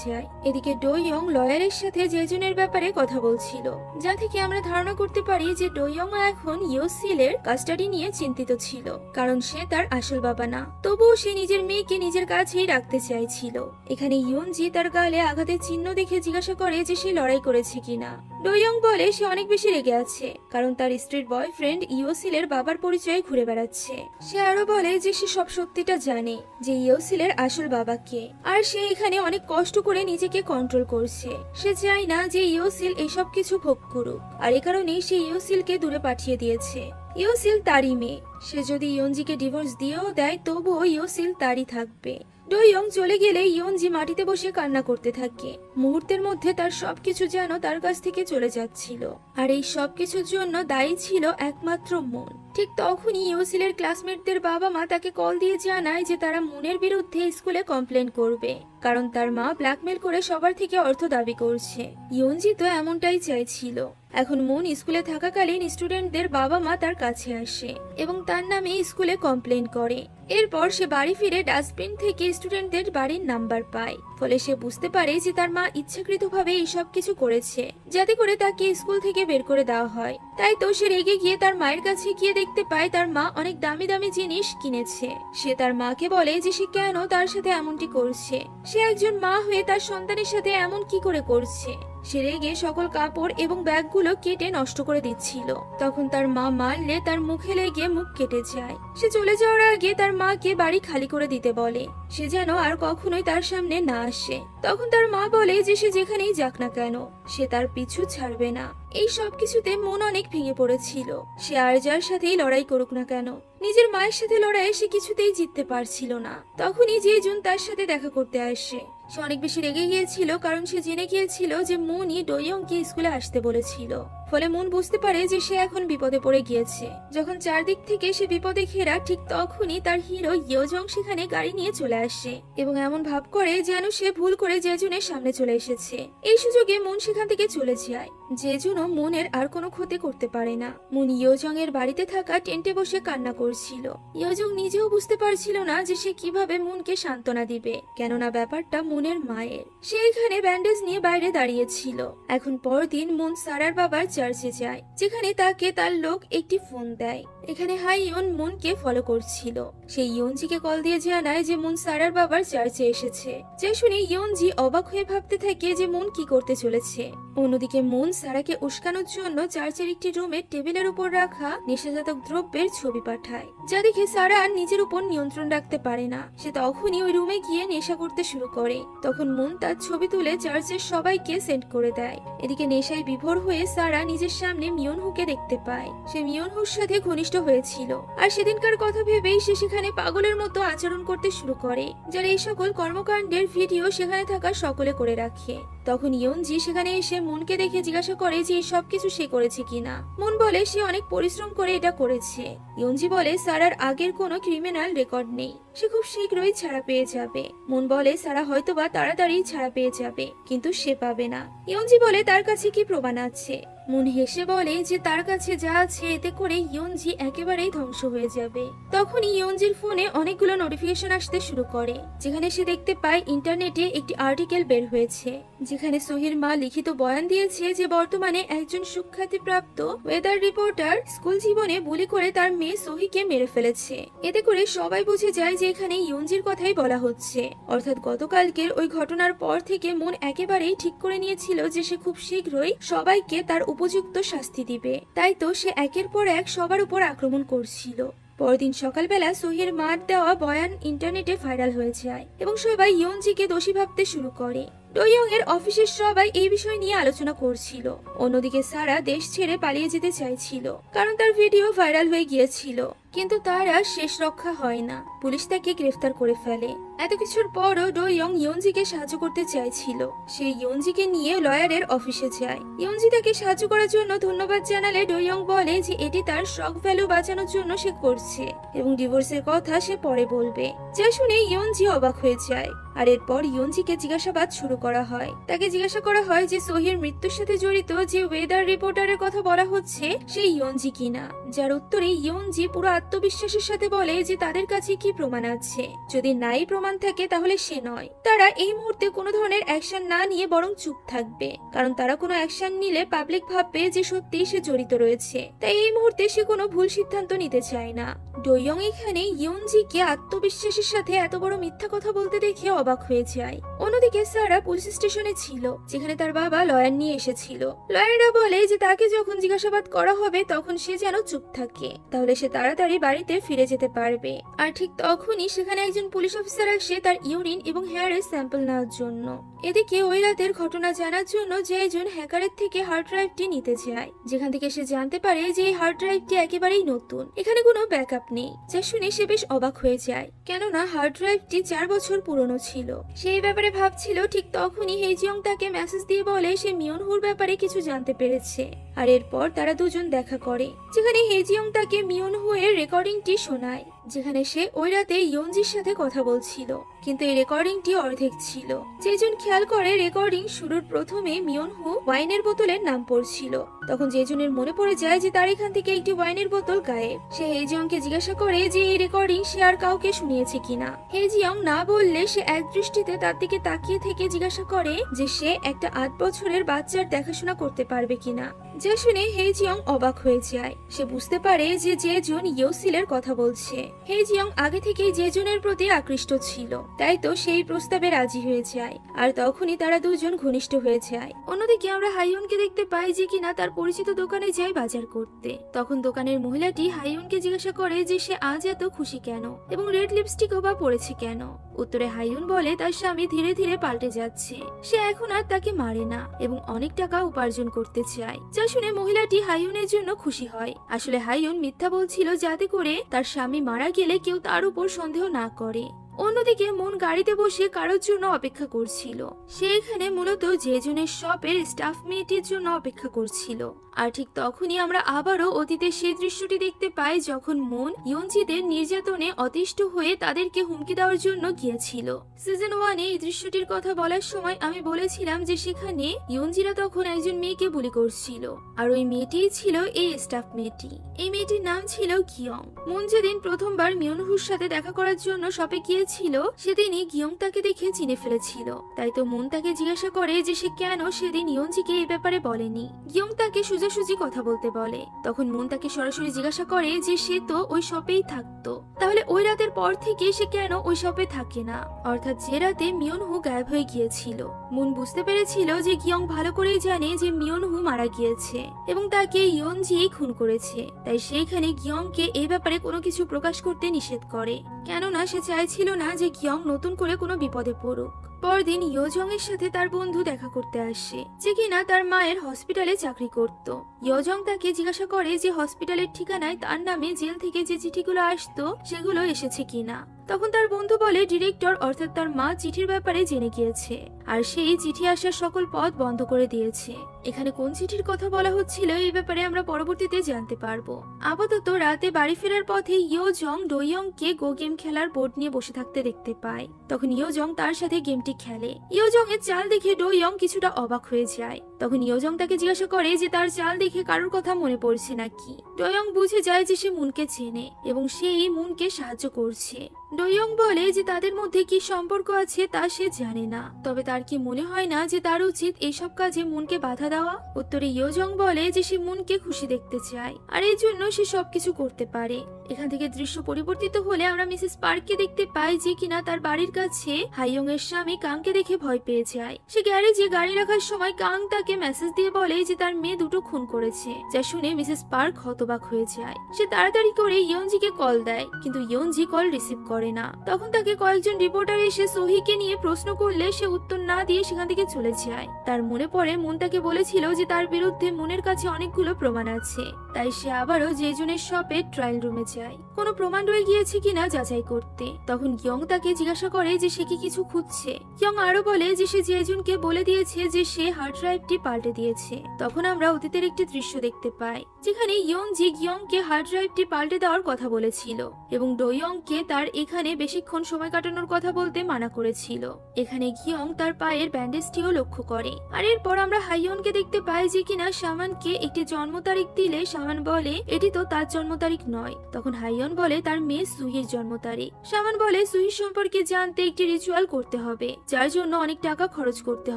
যায়। এদিকে ডোইয়ং লয়ারের সাথে জেজুনের ব্যাপারে কথা বলছিল, যা থেকে আমরা ধারণা করতে পারি যে ডোইয়ং এখন ইয়োসিলের কাস্টাডি নিয়ে চিন্তিত ছিল, কারণ সে তার আসল বাবা না। তবুও সে নিজের মেয়েকে নিজের কাছেই রাখতে চাইছিল। এখানে ইয়ুনজি তার গালে আঘাতের চিহ্ন দেখে জিজ্ঞাসা করে যে সে লড়াই করেছে কিনা। ডোইয়ং বলে সে অনেক বেশি রেগে আছে, কারণ তার স্ত্রীর বয়ফ্রেন্ড ইয়োসিলের বাবার পরিচয় ঘুরে বেড়াচ্ছে। সে আরো বলে যে সে সব সত্যিটা জানে, যে ইয়োসিলের আসল বাবাকে, আর সে এখানে অনেক কষ্ট করে নিজেকে কন্ট্রোল করছে। সে চায় না যে ইয়োসিল এসব কিছু ভোগ করুক, আর এ কারণেই সে ইয়োসিলকে দূরে পাঠিয়ে দিয়েছে। ইয়োসিল তারই মেয়ে, সে যদি ইয়ুনজিকে ডিভোর্স দিয়েও দেয় তবুও ইয়োসিল তারই থাকবে। ডোইয়ং চলে গেলে ইয়ুনজি মাটিতে বসে কান্না করতে থাকে। মুহূর্তের মধ্যে তার সবকিছু যেন তার কাছ থেকে চলে যাচ্ছিল, আর এই সবকিছুর জন্য দায়ী ছিল একমাত্র মুন। ঠিক তখনই ইয়োসিলের ক্লাসমেটদের বাবা মা তাকে কল দিয়ে জানায় যে তারা মুনের বিরুদ্ধে স্কুলে কমপ্লেন করবে, কারণ তার মা ব্ল্যাকমেল করে সবার থেকে অর্থ দাবি করছে। ইয়ুনজি তো এমনটাই চাইছিল। এখন মুন স্কুলে থাকাকালীন স্টুডেন্টদের বাবা মা তার কাছে আসে এবং তার নামে স্কুলে কমপ্লেন করে। এরপর সে বাড়ি ফিরে ডাস্টবিন থেকে স্টুডেন্টদের বাড়ির নাম্বার পায়। ফলে সে বুঝতে পারে যে তার মা ইচ্ছাকৃতভাবে এইসব কিছু করেছে, যাতে করে তাকে স্কুল থেকে বের করে দেওয়া হয়। তাই তো সে রেগে গিয়ে তার মায়ের কাছে গিয়ে দেখতে পায় তার মা অনেক দামি দামি জিনিস কিনেছে। সে তার মাকে বলে যে সে কেন তার সাথে এমনটি করছে, সে একজন মা হয়ে তার সন্তানের সাথে এমন কি করে করছে। সে রেগে সকল কাপড় এবং ব্যাগগুলো কেটে নষ্ট করে দিচ্ছিল। তখন তার মা মারলে তার মুখে লেগে মুখ কেটে যায়। সে চলে যাওয়ার আগে তার মাকে বাড়ি খালি করে দিতে বলে, সে যেন আর কখনোই তার সামনে না আসে। তখন তার মা বলে যে সে যেখানেই যাক না কেন সে তার পিছু ছাড়বে না। এই সব কিছুতে মন অনেক ভেঙে পড়েছিল। সে আর যার সাথেই লড়াই করুক না কেন, নিজের মায়ের সাথে লড়াইয়ে সে কিছুতেই জিততে পারছিল না। তখনই জেজুন তার সাথে দেখা করতে আসে। সে অনেক বেশি রেগে গিয়েছিল, কারণ সে জেনে গিয়েছিল যে মুনই ডোইয়ংকে স্কুলে আসতে বলেছিল। ফলে মুন বুঝতে পারে যে সে এখন বিপদে পড়ে গিয়েছে। যখন চারদিক থেকে সে বিপদে ঘেরা, ঠিক তখনই তার হিরো ইয়োজং সেখানে গাড়ি নিয়ে চলে আসে এবং এমন ভাব করে যেন সে ভুল করে জেজুনের সামনে চলে এসেছে। এই সুযোগে মুন সেখান থেকে চলে যায়। জেজুনও মুনের আর কোনো ক্ষতি করতে পারে না। মুন ইয়োজং এর বাড়িতে থাকা টেন্টে বসে কান্না করছিল। ইয়োজং নিজেও বুঝতে পারছিল না যে সে কিভাবে মুনকে সান্ত্বনা দিবে, কেননা ব্যাপারটা মুনের মায়ের। সে এখানে ব্যান্ডেজ নিয়ে বাইরে দাঁড়িয়েছিল। এখন পরদিন মুন সারার বাবার চার্চে যায়, যেখানে তাকে তার লোক একটি ফোন দেয়। এখানে হাইয়ুন মুনকে ফলো করছিল। সে ইয়ুনজিকে কল দিয়ে জানায় যে মুন সারার বাবার চার্চে এসেছে, যা শুনে ইয়ুনজি অবাক হয়ে ভাবতে থাকে যে মুন কি করতে চলেছে। অন্যদিকে মুন সারাকে উস্কানোর জন্য চার্চের একটি রুমে টেবিলের উপর রাখা নেশাজাতক দ্রব্যের ছবি পাঠায়, যা দেখে সারা নিজের উপর নিয়ন্ত্রণ রাখতে পারে না। সে তখনই ওই রুমে গিয়ে নেশা করতে শুরু করে। তখন মুন তার ছবি তুলে চার্চের সবাইকে সেন্ড করে দেয়। এদিকে নেশায় বিভোর হয়ে সারা নিজের সামনে মিয়নহুকে দেখতে পায়। সে মিয়নহুর সাথে ঘনিষ্ঠ হয়েছিল, আর সেদিনকার কথা ভেবেই সে সেখানে পাগলের মতো আচরণ করতে শুরু করে, যার এই সকল কর্মকাণ্ডের ভিডিও সেখানে থাকা সকলে করে রাখে। তখন ইয়ুনজি সেখানে এসে মুনকে দেখে জিজ্ঞাসা করে যে এই সবকিছু সে করেছে কিনা। মুন বলে সে অনেক পরিশ্রম করে এটা করেছে। ইয়ুনজি বলে সারার আগের কোনো ক্রিমিনাল রেকর্ড নেই, সে খুব শীঘ্রই ছাড়া পেয়ে যাবে। মুন বলে সারা হয়তোবা তাড়াতাড়ি ছাড়া পেয়ে যাবে, কিন্তু সে পাবে না। ইয়ুনজি বলে তার কাছে কি প্রমাণ আছে। মুন হেসে বলে যে তার কাছে যা আছে এতে করে ইয়ুনজি একেবারেই ধ্বংস হয়ে যাবে। তখন ইয়ুনজির ফোনে অনেকগুলো নোটিফিকেশন আসতে শুরু করে, যেখানে সে দেখতে পায় ইন্টারনেটে একটি আর্টিকেল বের হয়েছে, যেখানে সোহির মা লিখিত বয়ান দিয়েছে যে বর্তমানে একজন সুখ্যাতিপ্রাপ্ত ওয়েদার রিপোর্টার স্কুল জীবনে বুলি করে তার মেয়ে সোহিকে মেরে ফেলেছে। এতে করে সবাই বুঝে যায় যে এখানে ইয়ুনজির কথাই বলা হচ্ছে। অর্থাৎ গতকালকের ওই ঘটনার পর থেকে মন একেবারেই ঠিক করে নিয়েছিল যে সে খুব শীঘ্রই সবাইকে তার উপযুক্ত শাস্তি দিবে। তাই তো সে একের পর এক সবার উপর আক্রমণ করছিল। পরদিন সকালবেলা সোহির মার দেওয়া বয়ান ইন্টারনেটে ভাইরাল হয়ে যায় এবং সবাই ইয়ুনজিকে দোষী ভাবতে শুরু করে। ডোইয়ং এর অফিসের সবাই এই বিষয় নিয়ে আলোচনা করছিল। অন্যদিকে সারা দেশ ছেড়ে পালিয়ে যেতে চাইছিল, কারণ তার ভিডিও ভাইরাল হয়ে গিয়েছিল। কিন্তু তার আর শেষ রক্ষা হয় না, পুলিশ তাকে গ্রেফতার করে ফেলে। এত কিছুর পরও ডো ইয়ং ইয়নজিকে সাহায্য করতে চাইছিল। সে ইয়নজিকে নিয়ে লয়ারের অফিসে যায়। ইয়নজি তাকে সাহায্য করার জন্য ধন্যবাদ জানালে ডো ইয়ং বলে যে এটি তার শক ভ্যালু বাঁচানোর জন্য সে করছে এবং ডিভোর্সের কথা সে পরে বলবে। যা শুনে ইয়নজি অবাক হয়ে যায়। আর এরপর ইয়নজিকে জিজ্ঞাসাবাদ শুরু করা হয়। তাকে জিজ্ঞাসা করা হয় যে সোহির মৃত্যুর সাথে জড়িত যে ওয়েদার রিপোর্টারের কথা বলা হচ্ছে সেই ইয়নজি কিনা, যার উত্তরে ইয়নজি পুরো আত্মবিশ্বাসের সাথে বলে যে তাদের কাছে কি প্রমাণ আছে, যদি নাই প্রমাণ থাকে তাহলে সে নয়। তারা এই মুহূর্তে কোনো ধরনের অ্যাকশন না নিয়ে বরং চুপ থাকবে, কারণ তারা কোনো অ্যাকশন নিলে পাবলিক ভাববে যে সত্যি সে জড়িত রয়েছে। তাই এই মুহূর্তে সে কোনো ভুল সিদ্ধান্ত নিতে চায় না। ডো ইয়ং এখানে ইয়নজিকে আত্মবিশ্বাসের সাথে এত বড় মিথ্যা কথা বলতে দেখে অবাক হয়ে যায়। অন্যদিকে সারা পুলিশ স্টেশনে ছিল, যেখানে তার বাবা লয়ার নিয়ে এসেছিল। লয়াররা বলে যে তাকে যখন জিজ্ঞাসাবাদ করা হবে তখন সে যেন চুপ থাকে, তাহলে সে তাড়াতাড়ি বাড়িতে ফিরে যেতে পারবে। আর ঠিক তখনই সেখানে একজন পুলিশ অফিসার আসে তার ইউরিন এবং হেয়ারের স্যাম্পল নেওয়ার জন্য। এদিকে ওই রাতের ঘটনা জানার জন্য যে একজন হ্যাকারের থেকে হার্ড ড্রাইভটি নিতে যায়, যেখান থেকে সে জানতে পারে যে এই হার্ড ড্রাইভটি একেবারেই নতুন, এখানে কোনো ব্যাকআপ নেই। যা শুনে সে বেশ অবাক হয়ে যায়, কেননা হার্ড ড্রাইভটি 4 বছর পুরনো ছিল। সেই ব্যাপারে ভাবছিল, ঠিক তখনই হেজিয়ং তাকে মেসেজ দিয়ে বলে সে মিয়নহুর ব্যাপারে কিছু জানতে পেরেছে। আর এরপর তারা দুজন দেখা করে, যেখানে হেজিয়ং তাকে মিয়নহু এর রেকর্ডিংটি শোনায়, যেখানে সে ওই রাতে ইয়নজির সাথে কথা বলছিল। কিন্তু এই রেকর্ডিংটি অর্ধেক ছিল। যেজন খেয়াল করে রেকর্ডিং শুরুর প্রথমে মিয়নহু ওয়াইনের বোতলের নাম পড়ছিল, তখন যেজনের মনে পড়ে যায় যে তার এখান থেকে একটি ওয়াইনের বোতল গায়েব। সে হেজিয়ংকে জিজ্ঞাসা করে যে এই রেকর্ডিং সে আর কাউকে শুনিয়েছে কিনা। হেজিয়ং না বললে সে এক দৃষ্টিতে তার দিকে তাকিয়ে থেকে জিজ্ঞাসা করে যে সে একটা 8 বছরের বাচ্চার দেখাশোনা করতে পারবে কিনা। যা শুনে হেজিয়ং অবাক হয়ে যায়। সে বুঝতে পারে যে যেজন ইয়োসিলের কথা বলছে। হেজিয়ং আগে থেকেই যেজনের প্রতি আকৃষ্ট ছিল, তাই তো সেই প্রস্তাবে রাজি হয়ে যায়। আর তখনই তারা দুজন ঘনিষ্ঠ হয়ে যায়। অন্যদিকে আমরা হাইয়নকে দেখতে পাই যে কিনা তার পরিচিত দোকানে যায় বাজার করতে। তখন দোকানের মহিলাটি হাইয়নকে জিজ্ঞাসা করে যে সে আজ এত খুশি কেন এবং রেড লিপস্টিকও বা পরেছে কেন। উত্তরে হাইয়ন বলে তার স্বামী ধীরে ধীরে পাল্টে যাচ্ছে, সে এখন আর তাকে মারে না এবং অনেক টাকা উপার্জন করতে চায়। যা শুনে মহিলাটি হাইয়নের জন্য খুশি হয়। আসলে হাইয়ন মিথ্যা বলছিল যাতে করে তার স্বামী মারা গেলে কেউ তার উপর সন্দেহ না করে। অন্যদিকে মন গাড়িতে বসে কারোর জন্য অপেক্ষা করছিল। সে এখানে মূলত যেজনের শপের স্টাফ মেয়েটির জন্য অপেক্ষা করছিল। আর ঠিক তখনই আমরা আবারও অতীতের সেই দৃশ্যটি দেখতে পাই, যখন মন ইয়নজিদের নির্যাতনে অতিষ্ঠ হয়ে তাদেরকে হুমকি দেওয়ার জন্য গিয়েছিল। সিজন 1-এ এই দৃশ্যটির কথা বলার সময় আমি বলেছিলাম যে সেখানে ইয়নজিরা তখন একজন মেয়েকে বুলি করছিল, আর ওই মেয়েটিই ছিল এই স্টাফ মেয়েটি। এই মেয়েটির নাম ছিল গিয়ং। মন যেদিন প্রথমবার মিয়নহুর সাথে দেখা করার জন্য শপে গিয়েছিল, সেদিনই গিয়ং তাকে দেখে চিনে ফেলেছিল। তাই তো মন তাকে জিজ্ঞাসা করে যে সে কেন সেদিন ইয়নজিকে এই ব্যাপারে বলেনি। গিয়ং তাকে সোজাসুজি কথা বলতে বলে। তখন মন তাকে সরাসরি জিজ্ঞাসা করে যে সে তো ওই শপেই থাকতো, তাহলে ওই রাতের পর থেকে সে কেন ওই শপে থাকে না, অর্থাৎ যে রাতে মিয়নহু গায়েব হয়ে গিয়েছিল। মন বুঝতে পেরেছিল যে গিয়ং ভালো করেই জানে যে মিয়নহু মারা গিয়েছে এবং তাকে ইয়নজি খুন করেছে। তাই সেখানে গিয়ংকে এই ব্যাপারে কোনো কিছু প্রকাশ করতে নিষেধ করে, কেননা সে চাইছিল না যে গিয়ং নতুন করে কোনো বিপদে পড়ুক। পরদিন ইয়োজং এর সাথে তার বন্ধু দেখা করতে আসে, যে কিনা তার মায়ের হসপিটালে চাকরি করত। ইয়োজং তাকে জিজ্ঞাসা করে যে হসপিটালের ঠিকানায় তার নামে জেল থেকে যে চিঠিগুলো আসতো সেগুলো এসেছে কিনা। তখন তার বন্ধু বলে ডিরেক্টর অর্থাৎ তার মা চিঠির ব্যাপারে জেনে গিয়েছে, আর সেই চিঠি আসার সকল পথ বন্ধ করে দিয়েছে। এখানে কোন চিঠির কথা বলা হচ্ছিল এই ব্যাপারে আমরা পরবর্তীতে জানতে পারবো। আপাতত রাতে বাড়ি ফেরার পথে ইয়োজং ডোইয়ংকে গো গেম খেলার বোর্ড নিয়ে বসে থাকতে দেখতে পায়। তখন ইয়োজং তার সাথে গেমটি খেলে। ইয়োজং এর চাল দেখে ডোইয়ং কিছুটা অবাক হয়ে যায়। তখন ইয়োজং তাকে জিজ্ঞাসা করে যে তার চাল দেখে কারোর কথা মনে পড়ছে নাকি। ডোইয়ং বুঝে যায় যে সে মুনকে চেনে এবং সেই মুনকে সাহায্য করছে। ডোইয়ং বলে যে তাদের মধ্যে কি সম্পর্ক আছে তা সে জানে না, তবে তার কি মনে হয় না যে তার উচিত এইসব কাজে মুনকে বাধা দেওয়া। উত্তরে ইয়োজং বলে যে সে মুনকে খুশি দেখতে চায়, আর এই জন্য সে সবকিছু করতে পারে। এখান থেকে দৃশ্য পরিবর্তিত হলে আমরা মিসেস পার্ককে দেখতে পাই, যে কিনা তার বাড়ির কাছে হাইয়ং এর স্বামী কাংকে দেখে ভয় পেয়ে যায়। সে গ্যারেজে গাড়ি রাখার সময় কাং তাকে মেসেজ দিয়ে বলে যে তার মেয়ে দুটো খুন করেছে। যা শুনে মিসেস পার্ক হতবাক হয়ে যায়। সে তাড়াতাড়ি করে ইয়নজিকে কল দেয়, কিন্তু ইয়নজি কল রিসিভ করে না। তখন তাকে কয়েকজন রিপোর্টার এসে সোহিকে নিয়ে প্রশ্ন করলে সে উত্তর না দিয়ে সেখান থেকে চলে যায়। তার মনে পড়ে মুন তাকে বলেছিল যে তার বিরুদ্ধে মুনের কাছে অনেকগুলো প্রমাণ আছে, তাই সে আবারও যেজনের শপে ট্রায়াল রুমে যায়। কোনো প্রমাণ রয়ে গিয়েছে কিনা যাচাই করতে। তখন ইয়ং তাকে জিজ্ঞাসা করে যে সে কি কিছু খুঁজছে। ইয়ং আরো বলে যে সে জেজুনকে বলে দিয়েছে যে সে হার্ড ড্রাইভটি পাল্টে দিয়েছে। তখন আমরা অতীতের একটি দৃশ্য দেখতে পাই যেখানে ইয়ংজি গিয়ংকে হার্ড ড্রাইভটি পাল্টে দেওয়ার কথা বলেছিল এবং ডোয়ংকে তার এখানে বেশিক্ষণ সময় কাটানোর কথা বলতে মানা করেছিল। এখানে গিয়ং তার পায়ের ব্যান্ডেজটিও লক্ষ্য করে। আর এরপর আমরা হাইয়নকে দেখতে পাই যে কিনা শামানকে একটি জন্ম তারিখ দিলে শামান বলে এটি তো তার জন্ম তারিখ নয়। তখন হাইয়ন বলে তার মেয়ে সুহির জন্ম তারিখ। শামান বলে সুহির সম্পর্কে জানতে একটি রিচুয়াল করতে হবে, যার জন্য অনেক টাকা খরচ করতে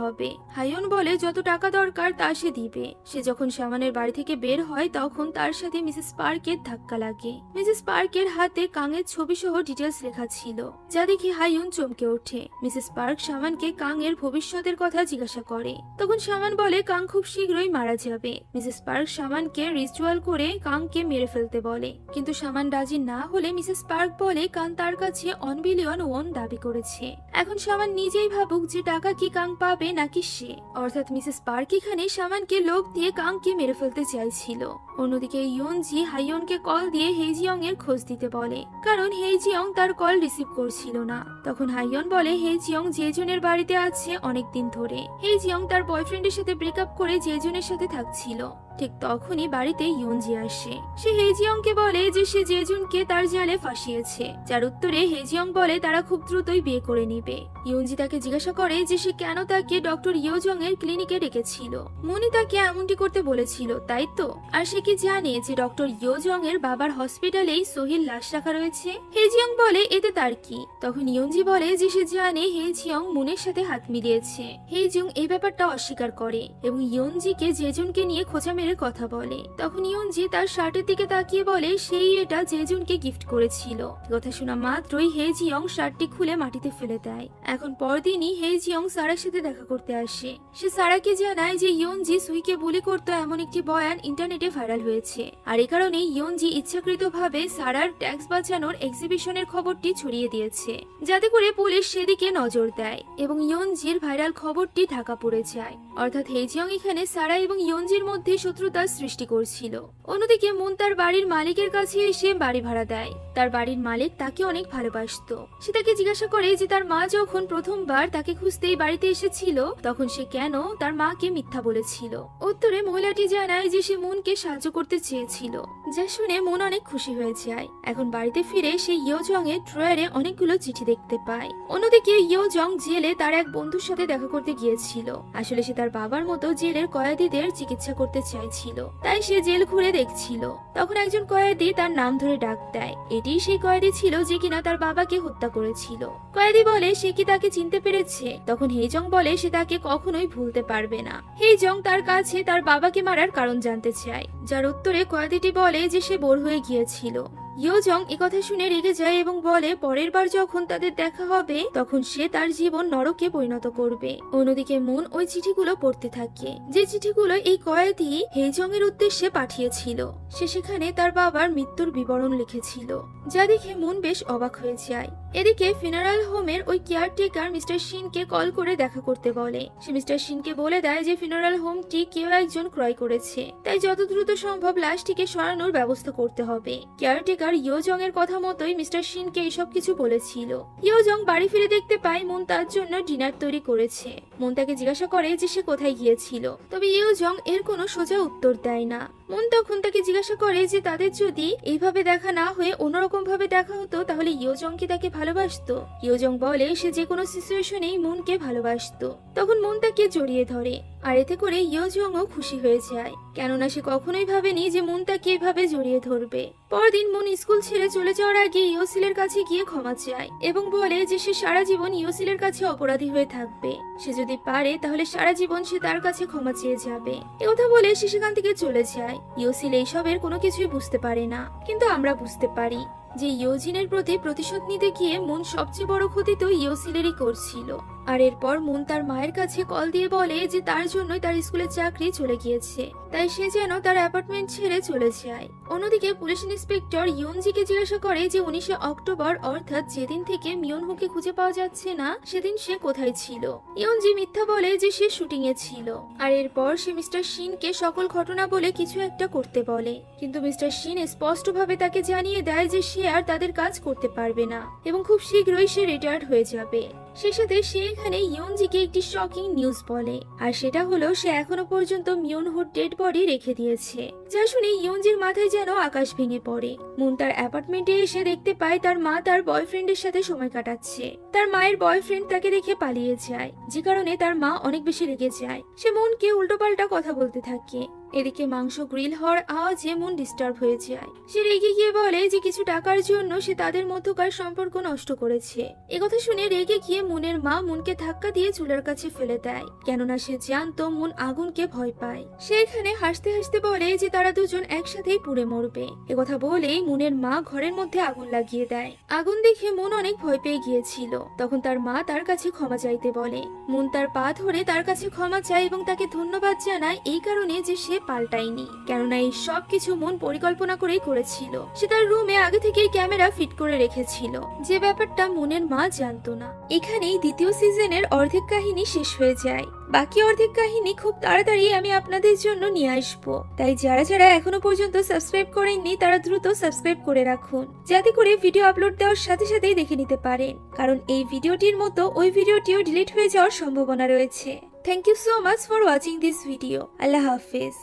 হবে। হাইয়ন বলে যত টাকা দরকার তা সে দিবে। সে যখন শামানের বাড়ি থেকে বের হয় তখন তার সাথে মিসেস পার্কের ধাক্কা লাগে। মিসেস পার্কের হাতে কাঙের ছবি সহ ডিটেলস লেখা ছিল, যা দেখে হাইয়ন চমকে ওঠে। মিসেস পার্ক শামানকে কাঙের ভবিষ্যতের কথা জিজ্ঞাসা করে। তখন শামান বলে কাং খুব শীঘ্রই মারা যাবে। মিসেস পার্ক শামানকে রিচুয়াল করে কাংকে মেরে ফেলতে বলে, কিন্তু শামান রাজি না হলে মিসেস পার্ক বলে কাং তার কাছে 1 বিলিয়ন ওন দাবি করেছে। এখন শামান নিজেই ভাবুক যে টাকা কি কাং পাবে নাকি সে। অর্থাৎ মিসেস পার্ক এখানে শামানকে লোভ দিয়ে কাংকে মেরে ফেলতে চাইছিল। অন্যদিকে ইয়নজি হাইয়নকে কল দিয়ে হেজিয়ং এর খোঁজ দিতে বলে, কারণ হেজিয়ং তার কল রিসিভ করছিল না। তখন হাইয়ন বলে হেজিয়ং জেজুনের বাড়িতে আছে অনেকদিন ধরে। হেজিয়ং তার বয়ফ্রেন্ডের সাথে ব্রেকআপ করে জেজুনের সাথে থাকছিল। ঠিক তখনই বাড়িতে ইয়নজি আসে। সে হেজিয়ংকে বলে যে সে জেজুনকে তার জালে ফাঁসিয়েছে, যার উত্তরে হেজিয়ং বলে তারা খুব দ্রুতই বিয়ে করে নিবে। ইয়নজি তাকে জিজ্ঞাসা করে যে সে কেন তাকে ডক্টর ইয়োজং এর ক্লিনিকে ডেকেছিল। মুনি তাকে এমনটি করতে বলেছিল, তাই তো? আর সে কি জানে যে ডক্টর ইয়োজং এর বাবার হসপিটালেই সোহির লাশ রাখা রয়েছে? হেজিয়ং বলে এতে তার কি? তখন ইয়নজি বলে যে সে জানে হেজিয়ং মুনের সাথে হাত মিলিয়েছে। হেজিয়ং এই ব্যাপারটা অস্বীকার করে এবং ইয়নজিকে জেজুনকে নিয়ে খোঁচা মেরে কথা বলে। তখন ইয়নজি তার শার্টের দিকে তাকিয়ে বলে সেই এটা জেজুনকে গিফট করেছিল। কথা শোনা মাত্রই হেজিয়ং শার্টটি খুলে মাটিতে ফেলে দেয়। এখন পরদিনই হেজিয়ং সারার সাথে দেখা করতে আসে। সে সারাকে জানায় যে ইয়নজি সুইকে বুলি করতো এমন একটি বয়ান ইন্টারনেটে ভাইরাল হয়েছে, আর এই কারণে ইয়নজি ইচ্ছাকৃতভাবে সারার ট্যাক্স বাঁচানোর এক্সিবিশনের খবরটি ছড়িয়ে দিয়েছে, যাতে করে পুলিশ সেদিকে নজর দেয় এবং ইয়নজির ভাইরাল খবরটি ঢাকা পড়ে যায়। অর্থাৎ হেজিয়ং এখানে সারা এবং ইয়নজির মধ্যে শত্রুতার সৃষ্টি করছিল। অন্যদিকে মুন তার বাড়ির মালিকের কাছে এসে বাড়ি ভাড়া দেয়। তার বাড়ির মালিক তাকে অনেক ভালোবাসতো। সে তাকে জিজ্ঞাসা করে যে তার মা যখন প্রথমবার তাকে খুঁজতেই বাড়িতে এসেছিল তখন সে কেন তার মাকে মিথ্যা বলেছিল। উত্তরে মহিলাটি জানায় যে সে মুনকে সাহায্য করতে চেয়েছিল, যা শুনে মুন অনেক খুশি হয়ে যায়। এখন বাড়িতে ফিরে সে ইয়োজং এর ড্রয়ারে অনেকগুলো চিঠি দেখতে পায়। অন্যদিকে ইয়োজং জেলে তার এক বন্ধুর সাথে দেখা করতে গিয়েছিল। আসলে সে তার বাবার মতো জেলের কয়েদিদের চিকিৎসা করতে চাইছিল, তাই সে জেল ঘুরে দেখছিল। তখন একজন কয়েদি তার নাম ধরে ডাক দেয়। এটি সেই কয়েদি ছিল যে কিনা তার বাবাকে হত্যা করেছিল। কয়েদি বলে সে কি তাকে চিনতে পেরেছে। তখন হেজং বলে সে তাকে কখনোই ভুলতে পারবে না। হেজং তার কাছে তার বাবাকে মারার কারণ জানতে চায়, যার উত্তরে কয়েদিটি বলে যে সে বোর হয়ে গিয়েছিল। ইয়োজং একথা শুনে রেগে যায় এবং বলে পরের বার যখন তাদের দেখা হবে তখন সে তার জীবন নরকে পরিণত করবে। অন্যদিকে মুন ওই চিঠিগুলো পড়তে থাকে, যে চিঠিগুলো এই কয়েদি হেজং এর উদ্দেশ্যে পাঠিয়েছিল। সে সেখানে তার বাবার মৃত্যুর বিবরণ লিখেছিল, যা দেখে মুন বেশ অবাক হয়ে যায়। এদিকে ফিনারাল হোমের ওই কেয়ারটেকার মিস্টার শিনকে কল করে দেখা করতে বলে। সে মিস্টার শিনকে বলে দেয় যে ফিনারাল হোমটি কেউ একজন ক্রয় করেছে, তাই যত দ্রুত সম্ভব লাশটিকে সরানোর ব্যবস্থা করতে হবে। কেয়ারটেকার ইয়োজং এর কথা মতোই মিস্টার শিনকে এইসব কিছু বলেছিল। ইয়োজং বাড়ি ফিরে দেখতে পায় মুন তার জন্য ডিনার তৈরি করেছে। মুন তাকে জিজ্ঞাসা করে যে সে কোথায় গিয়েছিল, তবে ইয়োজং এর কোনো সোজা উত্তর দেয় না। মুন তখন তাকে জিজ্ঞাসা করে যে তাদের যদি এইভাবে দেখা না হয়ে অন্যরকম ভাবে দেখা হতো তাহলে ইয়োজং কি তাকে ভালোবাসতো। ইয়োজং বলে সে যে কোনো সিচুয়েশনেই মুনকে ভালোবাসতো। তখন মুন তাকে জড়িয়ে ধরে, আর এতে করে ইয়োজংও খুশি হয়ে যায়, কেননা সে কখনোই ভাবেনি যে মুন তাকে এভাবে জড়িয়ে ধরবে। পরদিন মুন স্কুল ছেড়ে চলে যাওয়ার আগে ইয়োসিলের কাছে গিয়ে ক্ষমা চায় এবং বলে যে সে সারা জীবন ইয়োসিলের কাছে অপরাধী হয়ে থাকবে। সে যদি পারে তাহলে সারা জীবন সে তার কাছে ক্ষমা চেয়ে যাবে। একথা বলে সে সেখান থেকে চলে যায়। ইয়োসিল এইসবের কোনো কিছুই বুঝতে পারে না, কিন্তু আমরা বুঝতে পারি যে ইয়োজিনের প্রতি প্রতিশোধ নিতে গিয়ে মুন সবচেয়ে বড় ক্ষতি তো ইয়োসিলেরই করছিল। আর এরপর মুন তার মায়ের কাছে কল দিয়ে বলে যে তার জন্যই তার স্কুলের চাকরি চলে গিয়েছে, তাই সে যেন তার অ্যাপার্টমেন্ট ছেড়ে চলে যায়। অন্যদিকে পুলিশ ইন্সপেক্টর ইয়নজিকে জিজ্ঞাসা করে যে 19 অক্টোবর অর্থাৎ যেদিন থেকে মিয়নহুকে খুঁজে পাওয়া যাচ্ছে না সেদিন সে কোথায় ছিল। ইয়নজি মিথ্যা বলে যে সে শুটিং এ ছিল। আর এরপর সে মিস্টার শিনকে সকল ঘটনা বলে কিছু একটা করতে বলে, কিন্তু মিস্টার শিন স্পষ্টভাবে তাকে জানিয়ে দেয় যে সে আর তাদের কাজ করতে পারবে না এবং খুব শীঘ্রই সে রিটায়ার্ড হয়ে যাবে। সে সাথে সে এখানে ইয়নজিকে একটি শকিং নিউজ বলে, আর সেটা হলো সে এখনো পর্যন্ত মিয়নহুর ডেড বডি রেখে দিয়েছে, যা শুনে ইয়নজির মাথায় যেন আকাশ ভেঙে পড়ে। মুন তার অ্যাপার্টমেন্টে এসে দেখতে পায় তার মা তার বয়ফ্রেন্ডের সাথে সময় কাটাচ্ছে। তার মায়ের বয়ফ্রেন্ড তাকে দেখে পালিয়ে যায়, যে কারণে তার মা অনেক বেশি রেগে যায়। সে মুনকে উল্টোপাল্টা কথা বলতে থাকে। এদিকে মাংস গ্রিল হওয়ার আওয়াজে মুন ডিস্টার্ব হয়ে যায়। সে রেগে গিয়ে বলে যে কিছু টাকার জন্য সে তাদের মধ্যকার সম্পর্ক নষ্ট করেছে। একথা শুনে রেগে গিয়ে মুনের মা মুনকে ধাক্কা দিয়ে চুলার কাছে ফেলে দেয়, কেননা সে জানতো মুন আগুনকে ভয় পায়। সে এখানে হাসতে হাসতে বলে যে তারা দুজন একসাথেই পুড়ে মরবে। একথা বলেই মুনের মা ঘরের মধ্যে আগুন লাগিয়ে দেয়। আগুন দেখে মুন অনেক ভয় পেয়ে গিয়েছিল। তখন তার মা তার কাছে ক্ষমা চাইতে বলে। মুন তার পা ধরে তার কাছে ক্ষমা চায় এবং তাকে ধন্যবাদ জানায় এই কারণে যে সে পাল্টায়নি, কেননা এই সব কিছু মন পরিকল্পনা করেই করেছিল। সে তার রুমে আগে থেকেই ক্যামেরা ফিট করে রেখেছিল, যে ব্যাপারটা মুনের মা জানতো না। এখানেই দ্বিতীয় সিজনের অর্ধেক কাহিনী শেষ হয়ে যায়। বাকি অর্ধেক কাহিনী খুব তাড়াতাড়ি আমি আপনাদের জন্য নিয়ে আসবো, তাই যারা যারা এখনো পর্যন্ত সাবস্ক্রাইব করেননি তারা দ্রুত সাবস্ক্রাইব করে রাখুন, যাতে করে ভিডিও আপলোড দেওয়ার সাথে সাথেই দেখে নিতে পারেন, কারণ এই ভিডিওটির মতো ওই ভিডিওটিও ডিলিট হয়ে যাওয়ার সম্ভাবনা রয়েছে। Thank you so much for watching this video. আল্লাহ হাফেজ।